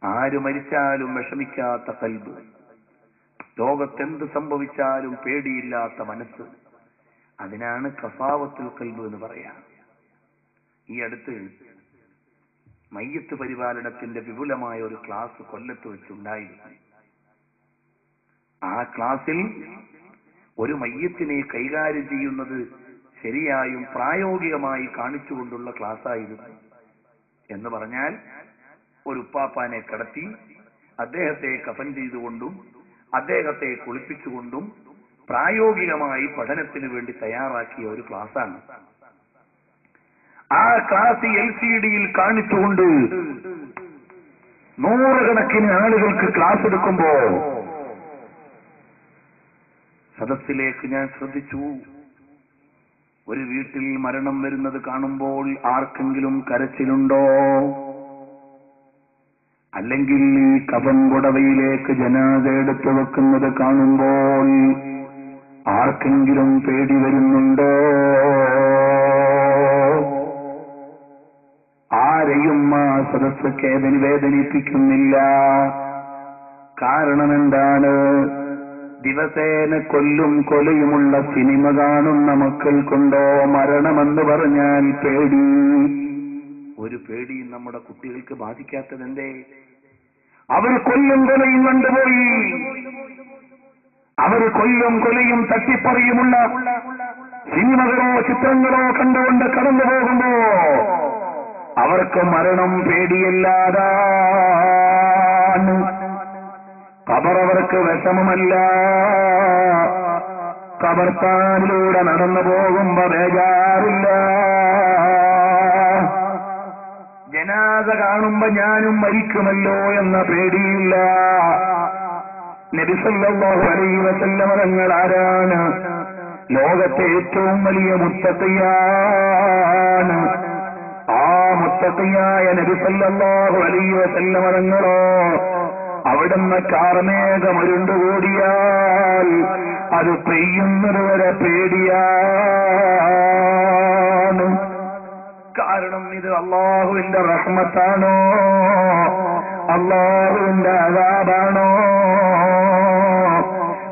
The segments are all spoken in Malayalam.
ആര് മരിച്ചാലും വിഷമിക്കാത്ത കൽബ്, ലോകത്തെന്ത് സംഭവിച്ചാലും പേടിയില്ലാത്ത മനസ്സ്, അതിനാണ് ഖസാവത്തുൽ ഖൽബ് എന്ന് പറയാ. ഈ അടുത്ത് മയ്യത്ത് പരിപാലനത്തിന്റെ വിപുലമായ ഒരു ക്ലാസ് കൊല്ലത്ത് വെച്ചുണ്ടായിരുന്നു. ആ ക്ലാസ്സിൽ ഒരു മയ്യത്തിനെ കൈകാര്യം ചെയ്യുന്നത് ശരിയായും പ്രായോഗികമായി കാണിച്ചുകൊണ്ടുള്ള ക്ലാസ്സായിരുന്നു. എന്ന് പറഞ്ഞാൽ ഒരു ഉപ്പാപ്പാനെ കടത്തി അദ്ദേഹത്തെ കഫൻ ചെയ്തുകൊണ്ടും അദ്ദേഹത്തെ കുളിപ്പിച്ചുകൊണ്ടും പ്രായോഗികമായി പഠനത്തിന് വേണ്ടി തയ്യാറാക്കിയ ഒരു ക്ലാസ്സാണ്. ആ ക്ലാസ് LCD-യിൽ കാണിച്ചുകൊണ്ട് നൂറുകണക്കിന് ആളുകൾക്ക് ക്ലാസ് എടുക്കുമ്പോ സദസ്സിലേക്ക് ഞാൻ ശ്രദ്ധിച്ചു. ഒരു വീട്ടിൽ മരണം വരുന്നത് കാണുമ്പോൾ ആർക്കെങ്കിലും കരച്ചിലുണ്ടോ? അല്ലെങ്കിൽ ഈ കഫൻ പുടവയിലേക്ക് ജനാസ എടുത്തു വെക്കുന്നത് കാണുമ്പോൾ ആർക്കെങ്കിലും പേടി വരുന്നുണ്ടോ? ആരെയും ആ സദസ്സ് വേദനിപ്പിക്കുന്നില്ല. കാരണം എന്താണ്? ദിവസേന കൊല്ലും കൊലയുമുള്ള സിനിമ കാണുന്ന മക്കൾക്കുണ്ടോ മരണമെന്ന് പറഞ്ഞാൽ പേടി? ഒരു പേടിയും നമ്മുടെ കുട്ടികൾക്ക് ബാധിക്കാത്തതെന്തേ? അവർ കൊല്ലും കൊലയും കണ്ടുപോയി. അവർ കൊല്ലും കൊലയും തട്ടിപ്പറിയുമുള്ള സിനിമകളോ ചിത്രങ്ങളോ കണ്ടുകൊണ്ട് കടന്നു പോകുമ്പോ അവർക്ക് മരണം പേടിയല്ലാതാണ്. ഖബറവർക്ക് വിഷമമല്ല. ഖബർസ്ഥാനിലൂടെ നടന്നു പോകുമ്പോ ബേജാറില്ല. ജനാസ കാണുമ്പോ ഞാനും മരിക്കുമല്ലോ എന്ന പേടിയില്ല. നബി സല്ലല്ലാഹു അലൈഹി വസല്ലം തങ്ങൾ ആരാണ്? ലോകത്തെ ഏറ്റവും വലിയ മുത്തഖിയാണ്. ആ മുത്തഖിയായ നബി സല്ലല്ലാഹു അലൈഹി വസല്ലം തങ്ങളോ അവിടുന്ന് കാർമേഘമരുണ്ടുകൂടിയാൽ അത് പെയ്യുന്നത് വരെ പേടിയാണ്. കാരണം ഇത് അള്ളാഹുവിന്റെ റഹ്മത്താണോ അള്ളാഹുവിന്റെ അദാബാണോ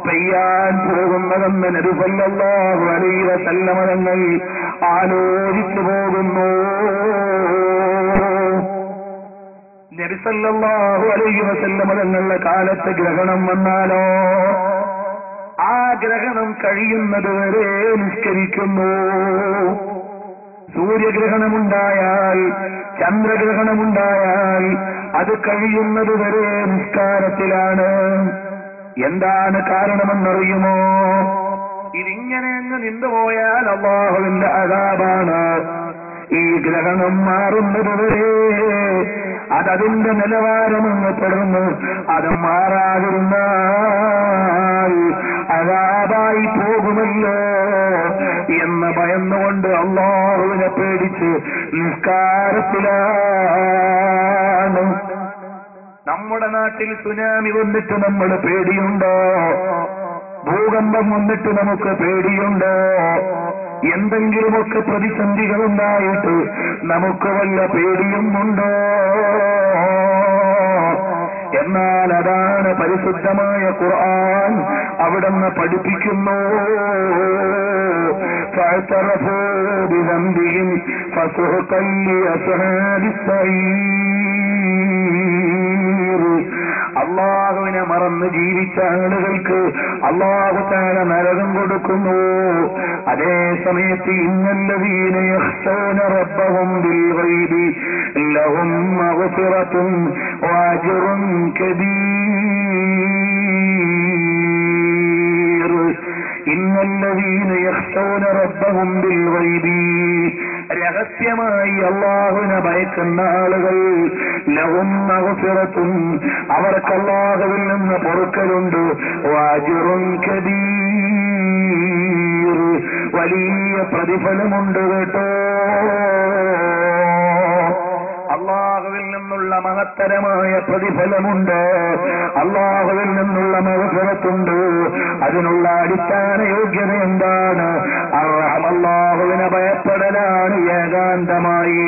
പെയ്യാൻ പോകുന്നതെന്ന് നബി സല്ലല്ലാഹു അലൈഹി വസല്ലം തങ്ങൾ ആലോചിച്ചു പോകുന്നു. നബി സല്ലല്ലാഹു അലൈഹി വസല്ലം തങ്ങളുടെ കാലത്ത് ഗ്രഹണം വന്നാലോ ആ ഗ്രഹണം കഴിയുന്നത് വരെ നിസ്കരിക്കുന്നു. സൂര്യഗ്രഹണമുണ്ടായാൽ ചന്ദ്രഗ്രഹണമുണ്ടായാൽ അത് കഴിയുന്നത് വരെ നിസ്കാരത്തിലാണ്. എന്താണ് കാരണമെന്നറിയുമോ? ഇതിങ്ങനെ അങ്ങ് നിന്നുപോയാൽ അല്ലാഹുവിന്റെ അദാബാണ്. ഈ ഗ്രഹണം മാറുന്നത് വരെ അതതിന്റെ നിലവാരമെന്ന് തുടർന്ന് അത് മാറാതിരുന്നാൽ അദാബായി പോകുമല്ലോ എന്ന് ഭയന്നുകൊണ്ട് അല്ലാഹുവിനെ പേടിച്ച് നിസ്കാരത്തിലാണ്. നമ്മുടെ നാട്ടിൽ സുനാമി വന്നിട്ട് നമ്മൾ പേടിയുണ്ടോ? ഭൂകമ്പം വന്നിട്ട് നമുക്ക് പേടിയുണ്ടോ? എന്തെങ്കിലുമൊക്കെ പ്രതിസന്ധികളുണ്ടായിട്ട് നമുക്ക് വല്ല പേടിയുമുണ്ടോ? എന്നാൽ അതാണ് പരിശുദ്ധമായ ഖുർആൻ അവിടുന്ന് പഠിപ്പിക്കുന്നു. ഫഅതറഫൂ ബിദംബിഹിം ഫസുഹ്ഖൻ ലിഅസ്ഹാബിസ്സഈർ. അല്ലാഹുവിനെ മറന്ന് ജീവിച്ച ആളുകൾക്ക് അല്ലാഹു തആല നരകം കൊടുക്കുന്നു. അതേ സമയത്ത് ഇന്നല്ലദീന യഖ്ശൗന റബ്ബഹും ബിൽ ഗൈബി ലഹും മഗ്ഫിറത്തുൻ വഅജ്റുൻ കബീർ. ഇന്നല്ലദീന യഖ്ശൗന റബ്ബഹും ബിൽ ഗൈബി, രഹസ്യമായി അല്ലാഹുവിനെ ഭയക്കുന്ന ആളുകൾ, ലഹും മഗ്ഫിറത്തുൻ, അവർക്ക് അല്ലാഹുവിൽ നിന്ന് പൊറുക്കലുണ്ട്, വഅജ്റുൻ കബീർ, വലിയ പ്രതിഫലമുണ്ട് കേട്ടോ. അല്ലാഹുവിൽ നിന്നുള്ള മഹത്തരമായ പ്രതിഫലമുണ്ട്. അല്ലാഹുവിൽ നിന്നുള്ള മഗ്ഫിറത്തുണ്ട്. അതിനുള്ള അടിസ്ഥാന യോഗ്യത എന്താണ്? അല്ലാഹുവിനെ ഭയപ്പെടലാണ്. ചെയ്താലാണ് ഏകാന്തമായി.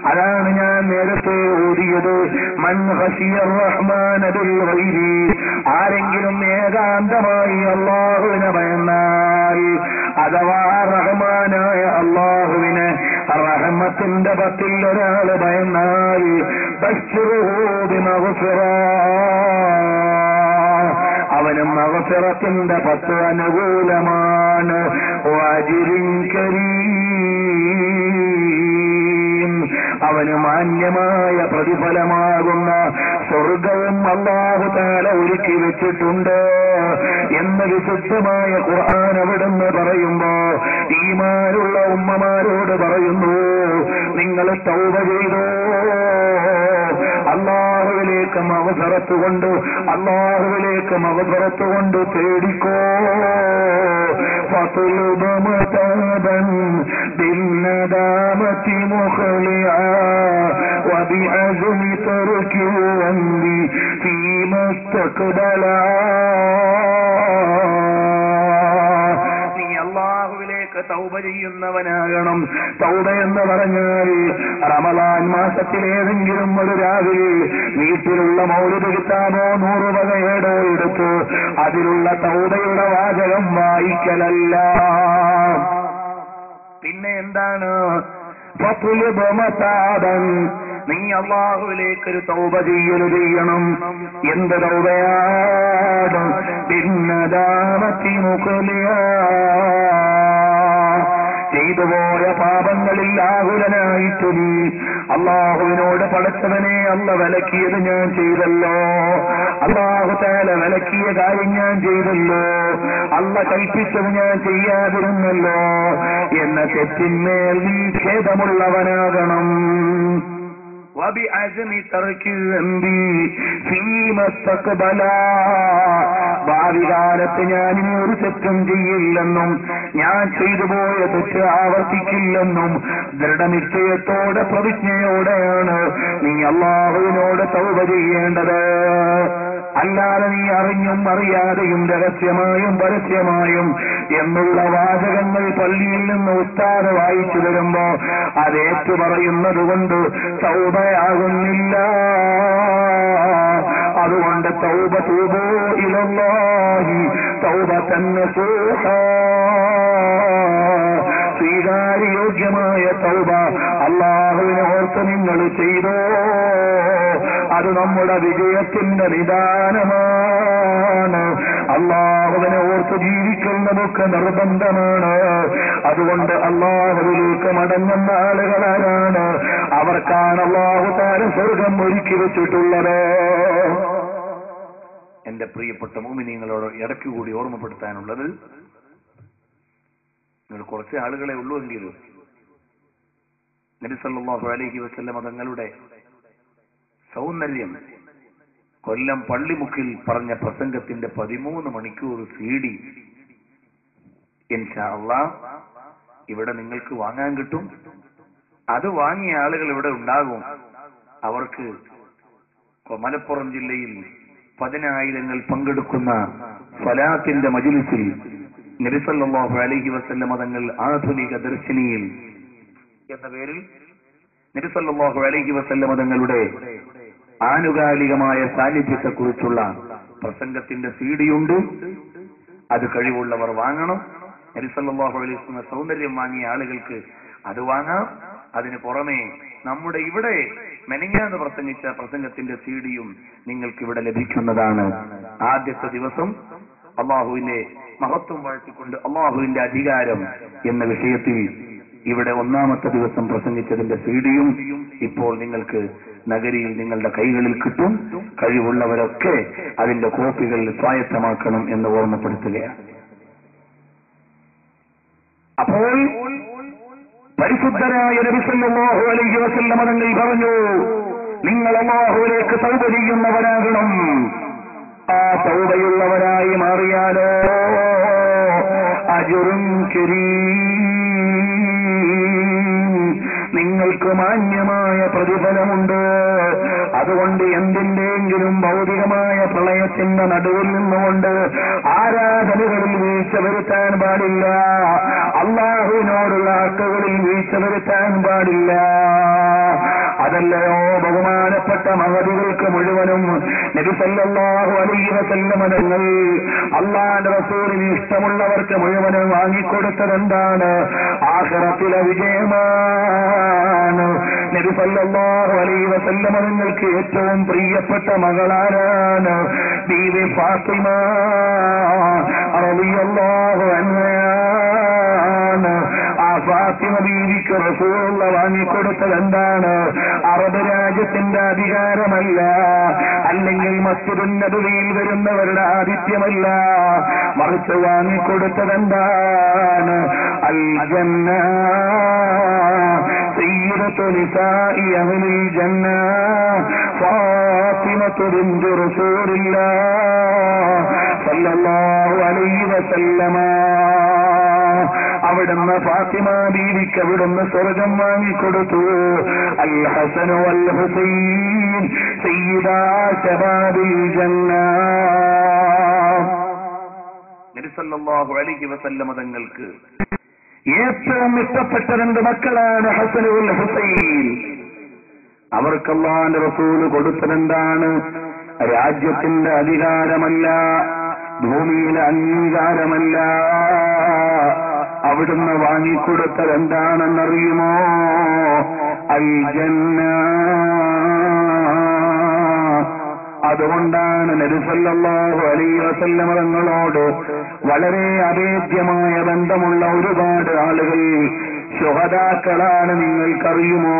അതാണ് ഞാൻ നേരത്തെ ഓതിയത്, മൻ ഖശിയർ റഹ്മാന ബിൽ ഗൈബി. ആരെങ്കിലും ഏകാന്തമായി അല്ലാഹുവിനെ ഭയന്നാൽ, അഥവാ റഹ്മാനായ അല്ലാഹുവിനെ റഹ്മത്തിന്റെ പത്തിൽ ഒരാൾ ഭയന്നാൽ, ബശ്ശിറുഹു ബിമഗ്ഫിറ, അവന് മഗ്ഫിറത്തിന്റെ 10 അനുകൂലമാണ്. വഅജ്രിൻ കരീം, അവന് മാന്യമായ പ്രതിഫലമാകുന്ന സ്വർഗവും അല്ലാഹു തആല ഒരുക്കി വെച്ചിട്ടുണ്ട് എന്ന് വിശുദ്ധമായ ഖുർആൻ അവിടുന്ന് പറയുമ്പോ ഈമാനുള്ള ഉമ്മമാരോട് പറയുന്നു, നിങ്ങൾ തൗബ ചെയ്തോ, അല്ലാഹുവിലേക്ക് മഗ്ഫിറത്ത് കൊണ്ട്, അല്ലാഹുവിലേക്ക് മഗ്ഫിറത്ത് കൊണ്ട് തേടിക്കോ. ഫത്ലുബ് മതാബൻ ബിന്നദാമതി മുഖ്ലിആ വബിഅസ്മി തർകി വന്ദി ഫീമസ്തഖ്ബലാ. അല്ലാഹുവിലേക്ക് തൗബ ചെയ്യുന്നവനാകണം. തൗബ എന്ന് പറഞ്ഞാൽ റമളാൻ മാസത്തിലേതെങ്കിലും ഒരു രാവിലെ വീട്ടിലുള്ള മൗലിദ് കിതാബോ 100 വകയേടോ എടുത്ത് അതിലുള്ള തൗബയുടെ വാചകം വായിക്കലല്ല. പിന്നെ എന്താണ്? ഫത്ലുബ് മതാബൻ, നീ അല്ലാഹുവിലേക്കൊരു തൗബ ചെയ്യണം. എന്ത് തൗബയാണ്? ബിന്നദാമതി മുഖ്ലിആ, ചെയ്തുപോയ പാപങ്ങളിൽ ആകുലനായിട്ട് നീ അല്ലാഹുവിനോട് പടച്ചവനെ, അല്ല വിലക്കിയത് ഞാൻ ചെയ്തല്ലോ, അല്ലാഹു തആല വിലക്കിയ കാര്യം ഞാൻ ചെയ്തല്ലോ, അല്ല കൽപ്പിച്ചത് ഞാൻ ചെയ്യാതിരുന്നല്ലോ എന്ന തെറ്റിന്മേൽ നീ ഖേദമുള്ളവനാകണം. വബിഅസ്മി തർകി ദംബി ഫീമസ്തഖ്ബലാ, ഭാവി കാലത്ത് ഞാനിനി ഒരു തെറ്റും ചെയ്യില്ലെന്നും ഞാൻ ചെയ്തുപോയ തെറ്റ് ആവർത്തിക്കില്ലെന്നും ദൃഢനിശ്ചയത്തോടെ പ്രതിജ്ഞയോടെയാണ് നീ അല്ലാഹുവിനോട് തൗബ ചെയ്യേണ്ടത്. അല്ലാതെ നീ അറിഞ്ഞും അറിയാതെയും രഹസ്യമായും പരസ്യമായും എന്നുള്ള വാചകങ്ങൾ പള്ളിയിൽ നിന്ന് ഉസ്താദ് വായിച്ചു വരുമ്പോ അതേറ്റു പറയുന്നത് കൊണ്ട് തൗബയാകുന്നില്ല. അതുകൊണ്ട് തൗബ തൂബൂ ഇലല്ലാഹി തൗബതൻ നസൂഹാ, സ്വീകാര്യോഗ്യമായ തൗബ അല്ലാഹുവിനെ ഓർത്ത് നിങ്ങൾ ചെയ്തോ, അത് നമ്മുടെ വിജയത്തിന്റെ നിദാനമാണ്. അല്ലാഹുവിനെ ഓർത്ത് ജീവിക്കൽ നമുക്ക് നിർബന്ധമാണ്. അതുകൊണ്ട് അല്ലാഹുവിലേക്ക് മടങ്ങുന്ന ആളുകളാണ്, അവർക്കാണ് അല്ലാഹു തആല സ്വർഗം ഒരുക്കി വെച്ചിട്ടുള്ളത്. എന്റെ പ്രിയപ്പെട്ട മുഅ്മിനീങ്ങളോട് ഇടയ്ക്ക് കൂടി ഓർമ്മപ്പെടുത്താനുള്ളത്, നിങ്ങൾ കുറച്ച് ആളുകളെ ഉള്ളൂ എങ്കിലും നബി സല്ലല്ലാഹു അലൈഹി വസല്ലം തങ്ങളുടെ സൗന്ദര്യം കൊല്ലം പള്ളിമുക്കിൽ പറഞ്ഞ പ്രസംഗത്തിന്റെ 13 മണിക്കൂർ CD ഇൻഷാ അല്ലാഹ് ഇവിടെ നിങ്ങൾക്ക് വാങ്ങാൻ കിട്ടും. അത് വാങ്ങിയ ആളുകൾ ഇവിടെ ഉണ്ടാകും. അവർക്ക് മലപ്പുറം ജില്ലയിൽ 10,000 പങ്കെടുക്കുന്ന സ്വലാത്തിന്റെ മജ്ലിസിൽ നബി സല്ലല്ലാഹു അലൈഹി വസല്ലം തങ്ങൾ ആധുനിക ദർശനിയിൽ എന്ന പേരിൽ നബി സല്ലല്ലാഹു അലൈഹി വസല്ലം തങ്ങളുടെ ആനുകാലികമായ സാന്നിധ്യത്തെക്കുറിച്ചുള്ള പ്രസംഗത്തിന്റെ CD ഉണ്ട്. അത് കഴിവുള്ളവർ വാങ്ങണം. നബി സല്ലല്ലാഹു അലൈഹി വസല്ലം സൗന്ദര്യം വാങ്ങിയ ആളുകൾക്ക് അത് വാങ്ങാം. അതിന് പുറമെ നമ്മുടെ ഇവിടെ മെനഞ്ഞാന്ന് പ്രസംഗിച്ച പ്രസംഗത്തിന്റെ CD-യും നിങ്ങൾക്ക് ഇവിടെ ലഭിക്കുന്നതാണ്. ആദ്യത്തെ ദിവസം അള്ളാഹുവിന്റെ മഹത്വം വാഴ്ത്തിക്കൊണ്ട് അള്ളാഹുവിന്റെ അധികാരം എന്ന വിഷയത്തിൽ ഇവിടെ 1ാമത്തെ ദിവസം പ്രസംഗിച്ചതിന്റെ CD-യും ഇപ്പോൾ നിങ്ങൾക്ക് നഗരിയിൽ നിങ്ങളുടെ കൈകളിൽ കിട്ടും. കഴിവുള്ളവരൊക്കെ അതിന്റെ കോപ്പികൾ സ്വായത്തമാക്കണം എന്ന് ഓർമ്മപ്പെടുത്തുകയാണ്. അപ്പോൾ പരിശുദ്ധരായ നബി സല്ലല്ലാഹു അലൈഹി വസല്ലം തങ്ങൾ പറഞ്ഞു, നിങ്ങൾ അല്ലാഹുവിലേക്ക് തൗബ ചെയ്യുന്നവരാകണം. ആ തൗബയുള്ളവരായി മാറിയാലോ അജ്റുൻ കരീം, നിങ്ങൾക്ക് മാന്യമായ പ്രതിഫലമുണ്ട്. അതുകൊണ്ട് എന്തിന്റെയെങ്കിലും ഭൗതികമായ പ്രളയത്തിന്റെ നടുവിൽ നിന്നുകൊണ്ട് ആരാധനകളിൽ വീഴ്ച വരുത്താൻ പാടില്ല. അള്ളാഹുവിനോടുള്ള ഹക്കുകളിൽ വീഴ്ച വരുത്താൻ പാടില്ല. അതല്ലയോ ബഹുമാനപ്പെട്ട മഹദികൾക്ക് മുഴുവനും നബി സല്ലല്ലാഹു അലൈഹി വസല്ലം തങ്ങൾ അള്ളാഹുവിന്റെ റസൂലിന് ഇഷ്ടമുള്ളവർക്ക് മുഴുവനും വാങ്ങിക്കൊടുത്തതെന്താണ്? ആഖിറത്തിലെ വിജയമാണ്. നബി സല്ലല്ലാഹു അലൈഹി വസല്ലം തങ്ങൾക്ക് ഏറ്റവും പ്രിയപ്പെട്ട മകളാരാണ്? ബീവി ഫാത്തിമ റളിയല്ലാഹു അൻഹയാണ്. ആ ഫാത്തിമ ബീവിക്ക് റസൂലുള്ള വാങ്ങിക്കൊടുത്തത് എന്താണ്? അറബ് രാജ്യത്തിന്റെ അധികാരമല്ല, അല്ലെങ്കിൽ മസ്ജിദുൻ നബവിയിൽ വരുന്നവരുടെ ആതിഥ്യമല്ല, മറിച്ച് വാങ്ങിക്കൊടുത്തത് എന്താണ്? അൽ ജന്ന, സയ്യിദത്തു നിസാഇ അഹ്ലിൽ ജന്ന, ഫാത്തിമത്തു ബിൻതു റസൂലില്ലാഹ് സല്ലല്ലാഹു അലൈഹി വസല്ലമ. അവിടുന്ന് ഫാത്തിമ ബീവിക്ക് അവിടുന്ന് സ്വർഗം വാങ്ങിക്കൊടുത്തു. അൽ ഹസൻ വൽ ഹുസൈൻ സയ്യിദാ ശബാബിൽ ജന്ന. നബി സല്ലല്ലാഹു അലൈഹി വസല്ലം തങ്ങൾക്ക് ഏറ്റവും ഇഷ്ടപ്പെട്ട രണ്ട് മക്കളാണ് ഹസനുൽ ഹുസൈൻ. അവർക്ക് അല്ലാഹുവിന്റെ റസൂൽ കൊടുത്തതെന്താണ്? രാജ്യത്തിന്റെ അധികാരമല്ല, ഭൂമിയിലെ അംഗീകാരമല്ല, അവിടുന്ന് വാങ്ങിക്കൊടുത്തത് എന്താണെന്നറിയുമോ? അൽ ജന്ന. അതുകൊണ്ടാണ് നബി സല്ലല്ലാഹു അലൈഹി വസല്ലം തങ്ങളോട് വളരെ അഭേദ്യമായ ബന്ധമുള്ള ഒരുപാട് ആളുകൾ ശുഹദാക്കളാണ്. നിങ്ങൾക്കറിയുമോ?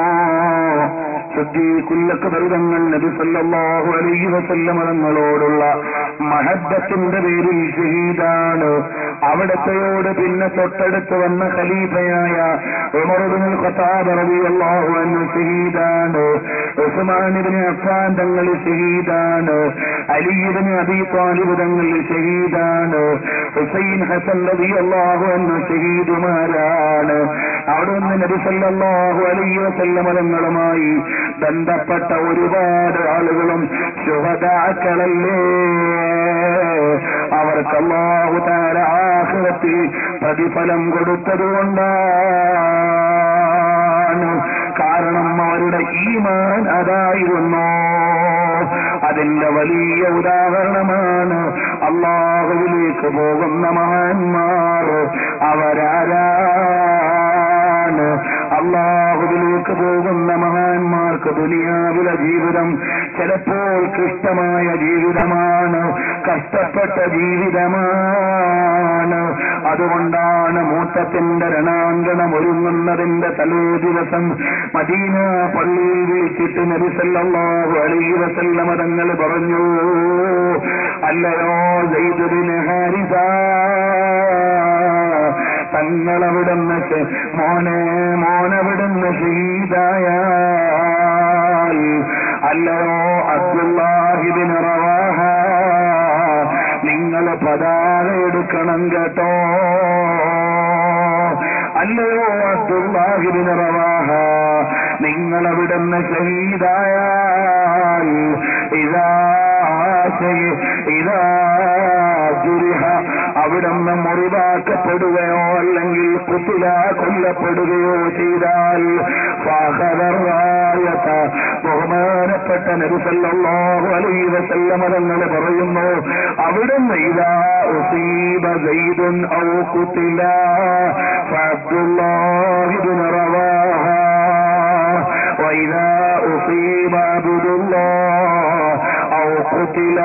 സിദ്ദീഖുൽ അക്ബർ തങ്ങൾ നബി സല്ലല്ലാഹു അലൈഹി വസല്ലം തങ്ങളോടുള്ള മഹബ്ബത്തിന്റെ പേരിൽ ഷഹീദാണ്. അവിടത്തെയോട് പിന്നെ തൊട്ടടുത്ത് വന്ന ഖലീഫയായ ഉമർ ഇബ്നുൽ ഖത്താബ് റളിയല്ലാഹു അൻഹു ഷഹീദാണ്. ഉസ്മാൻ ഇബ്നു അഫ്ഫാൻ തങ്ങൾ ഷഹീദാണ്. അലി ഇബ്നു അബീ ത്വാലിബ് തങ്ങൾ ഷഹീദാണ്. ഹുസൈൻ ഹസൻ റളിയല്ലാഹു അൻഹു ഷഹീദുമാരാണ്. അവിടുന്ന് നബി സല്ലല്ലാഹു അലൈഹി വസല്ലം തങ്ങളുമായി ബന്ധപ്പെട്ട ഒരുപാട് ആളുകളും ശുഹദാക്കളല്ലേ. അവർക്ക് അല്ലാഹു തആല ആഖിറത്തിൽ പ്രതിഫലം കൊടുത്തതുകൊണ്ടാണ്. കാരണം അവരുടെ ഈമാൻ അതായിരുന്നു. അതിന്റെ വലിയ ഉദാഹരണമാണ് അല്ലാഹുവിലേക്ക് പോകുന്ന മഹാന്മാർ. അവരാരാണ്? അല്ലാഹുവിലേക്ക് പോകുന്ന മഹാന്മാർക്ക് ദുനിയാവിലെ ജീവിതം ചിലപ്പോൾ ക്ലിഷ്ടമായ ജീവിതമാണ്, കഷ്ടപ്പെട്ട ജീവിതമാണ്. അതുകൊണ്ടാണ് മൂത്തത്തിന്റെ രണാങ്കണം ഒരുങ്ങുന്നതിന്റെ തലേ ദിവസം മദീന പള്ളിയിൽ വിളിച്ചിട്ട് നബി സല്ലല്ലാഹു അലൈഹി വസല്ലം തങ്ങൾ പറഞ്ഞു, അല്ലയോ സയ്യിദ് ബിൻ ഹാരിസ, തങ്ങളവിടുന്ന് മോനവിടുന്ന് ഷഹീദായാൽ, അല്ലയോ അബ്ദുല്ലാഹി ബിൻ റവാഹ, നിങ്ങൾ പതാക എടുക്കണം കേട്ടോ. അല്ലയോ അബ്ദുല്ലാഹി ബിൻ റവാഹ, നിങ്ങളവിടുന്ന് ഷഹീദായാൽ, ഇതാ ജുരിഹ, അവിടുന്ന് മുറിവാക്കപ്പെടുകയോ അല്ലെങ്കിൽ കുത്തില കൊല്ലപ്പെടുകയോ ചെയ്താൽ, ബഹുമാനപ്പെട്ട നബി സല്ലല്ലാഹു അലൈഹി വസല്ലം തങ്ങൾ പറയുന്നു, അവിടുന്ന് ഇദാ ഉസീബ സയ്യിദുൻ ഔ ഖുതില ഫഅബ്ദുല്ലാഹി ഇബ്നു റവാഹ വഇദാ ഉസീബ അബ്ദുല്ലാഹ് ഔ ഖുതില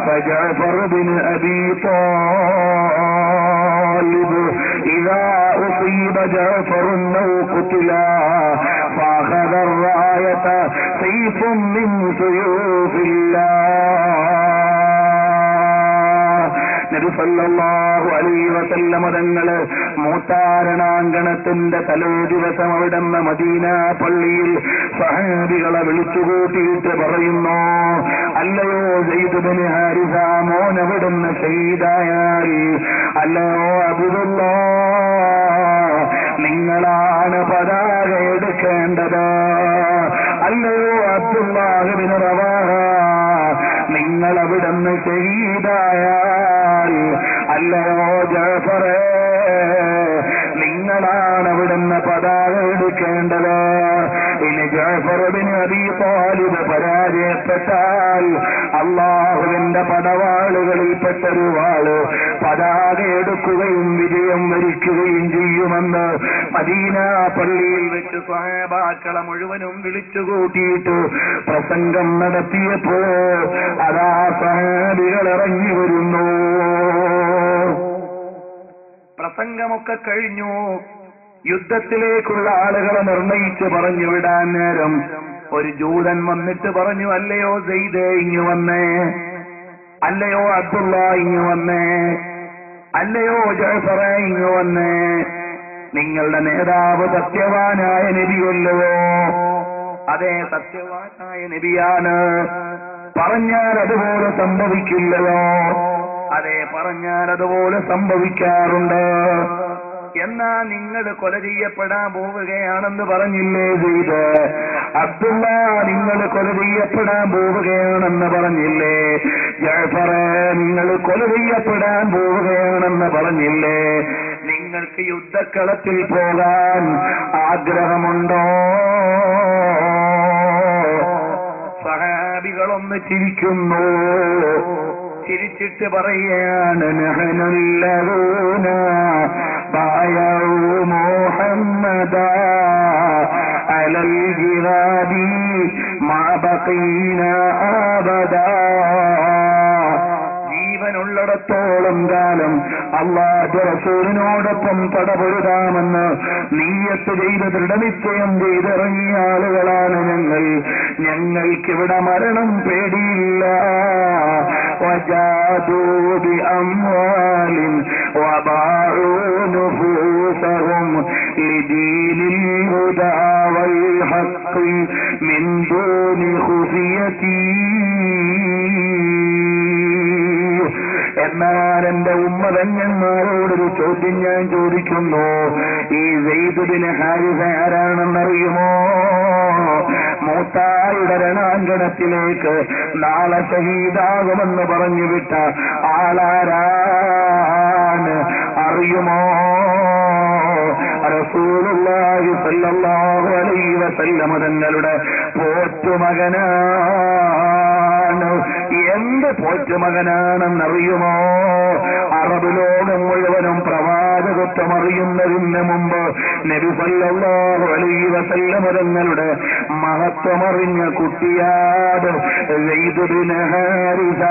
فجعفر بن أبي طالب إذا أصيب جعفر أو قتلا فأخذ الراية سيف من سيوف الله. നബി സല്ലല്ലാഹു അലൈഹി വസല്ലം തങ്ങള് മൂത്താരണാങ്കണത്തിന്റെ തലേ ദിവസം അവിടുന്ന് മദീന പള്ളിയിൽ സഹാബികളെ വിളിച്ചുകൂട്ടിയിട്ട് പറയുന്നു, അല്ലയോ സയ്യിദ് ബിൻ ഹാരിസ, മോനവിടുന്ന് ഷഹീദായാൽ, അല്ലയോ അബ്ദുല്ലാഹ്, നിങ്ങളാണ് പതാക എടുക്കേണ്ടത്. അല്ലയോ അബ്ദുല്ലാഹ് ബിൻ റവാഹ, നിങ്ങൾ അവിടുന്ന് ഷഹീദായാൽ, അല്ലയോ ജഅഫറേ, നിങ്ങളാണ് അവിടുന്ന് പതാക എടുക്കേണ്ടത്. ഇനി ജഅഫർ ബിൻ അബീ ത്വാലിബ് പരാജയപ്പെട്ടാൽ അല്ലാഹുവിന്റെ പടവാളുകളിൽപ്പെട്ടൊരു വാള് പതാക എടുക്കുകയും വിജയം വരിക്കുകയും ചെയ്യുമെന്ന് മദീന പള്ളിയിൽ വെച്ച് സ്വഹാബാക്കളെ മുഴുവനും വിളിച്ചുകൂട്ടിയിട്ട് പ്രസംഗം നടത്തിയപ്പോ അതാ സ്വഹാബികൾ ഇറങ്ങി വരുന്നു. പ്രസംഗമൊക്കെ കഴിഞ്ഞു. യുദ്ധത്തിലേക്കുള്ള ആളുകളെ നിർണയിച്ച് പറഞ്ഞു വിടാൻ നേരം ഒരു ജൂതൻ വന്നിട്ട് പറഞ്ഞു, അല്ലയോ സെയ്ദേ ഇങ്ങു വന്നേ, അല്ലയോ അബ്ദുള്ള ഇങ്ങു വന്നേ, അല്ലയോ ജഅഫറേ ഇങ്ങു വന്നേ, നിങ്ങളുടെ നേതാവ് സത്യവാനായ നബിയല്ലോ? അതെ, സത്യവാനായ നബിയാണ്. പറഞ്ഞാൽ അതുപോലെ സംഭവിക്കില്ലയോ? അതെ, പറഞ്ഞാൽ അതുപോലെ സംഭവിക്കാറുണ്ട്. എന്നാ നിങ്ങൾ കൊല ചെയ്യപ്പെടാൻ പോവുകയാണെന്ന് പറഞ്ഞില്ലേ സെയ്ദ്? അബ്ദുള്ള, നിങ്ങൾ കൊല ചെയ്യപ്പെടാൻ പോവുകയാണെന്ന് പറഞ്ഞില്ലേ? ജഅഫറേ, നിങ്ങൾ കൊല ചെയ്യപ്പെടാൻ പോവുകയാണെന്ന് പറഞ്ഞില്ലേ? നിങ്ങൾക്ക് യുദ്ധക്കളത്തിൽ പോകാൻ ആഗ്രഹമുണ്ടോ? സഹാബികളൊന്ന് ചിരിക്കുന്നു. ചിരിച്ചിട്ട് പറയുകയാണ്, നഹ്നുല്ലദൂന ബായഉ മുഹമ്മദാ അലൽ ജിഹാദി മാ ബഖീന അബദാ. ജീവനുള്ളിടത്തോളം കാലം അല്ലാഹു റസൂലിനോടൊപ്പം പടപൊരുതാമെന്ന് നീയത്ത് ചെയ്ത് ദൃഢനിശ്ചയം ചെയ്തിറങ്ങിയ ആളുകളാണ് ഞങ്ങൾ. ഞങ്ങൾക്കിവിടെ മരണം പേടിയില്ല. وجادوا بأموال وباعوا نفوسهم لدين الهدى والحق من دون خفية. എന്നാൽ എന്റെ ഉമ്മതന്മാരോടൊരു ചോദ്യം ഞാൻ ചോദിക്കുന്നു. ഈ സെയ്ദ് ബിൻ ഹാരിസ ആരാണെന്നറിയുമോ? മൂത്തായുടെ രണാങ്കണത്തിലേക്ക് നാളെ ഷഹീദാകുമെന്ന് പറഞ്ഞു വിട്ട ആളാരാണ് അറിയുമോ? റസൂലുള്ളാഹി സ്വല്ലല്ലാഹു അലൈഹി വസല്ലം തങ്ങളുടെ പോറ്റുമകനാണ്. എന്ത് പോറ്റുമകനാണെന്നറിയുമോ? അറബ് ലോകം മുഴുവനും പ്രവാചകത്വം അറിയുന്നതിന് മുമ്പ് നബി സല്ലല്ലാഹു അലൈഹി വസല്ലം തങ്ങളുടെ മഹത്വമറിഞ്ഞ കുട്ടിയാട് സെയ്ദ് ബിൻ ഹാരിസ.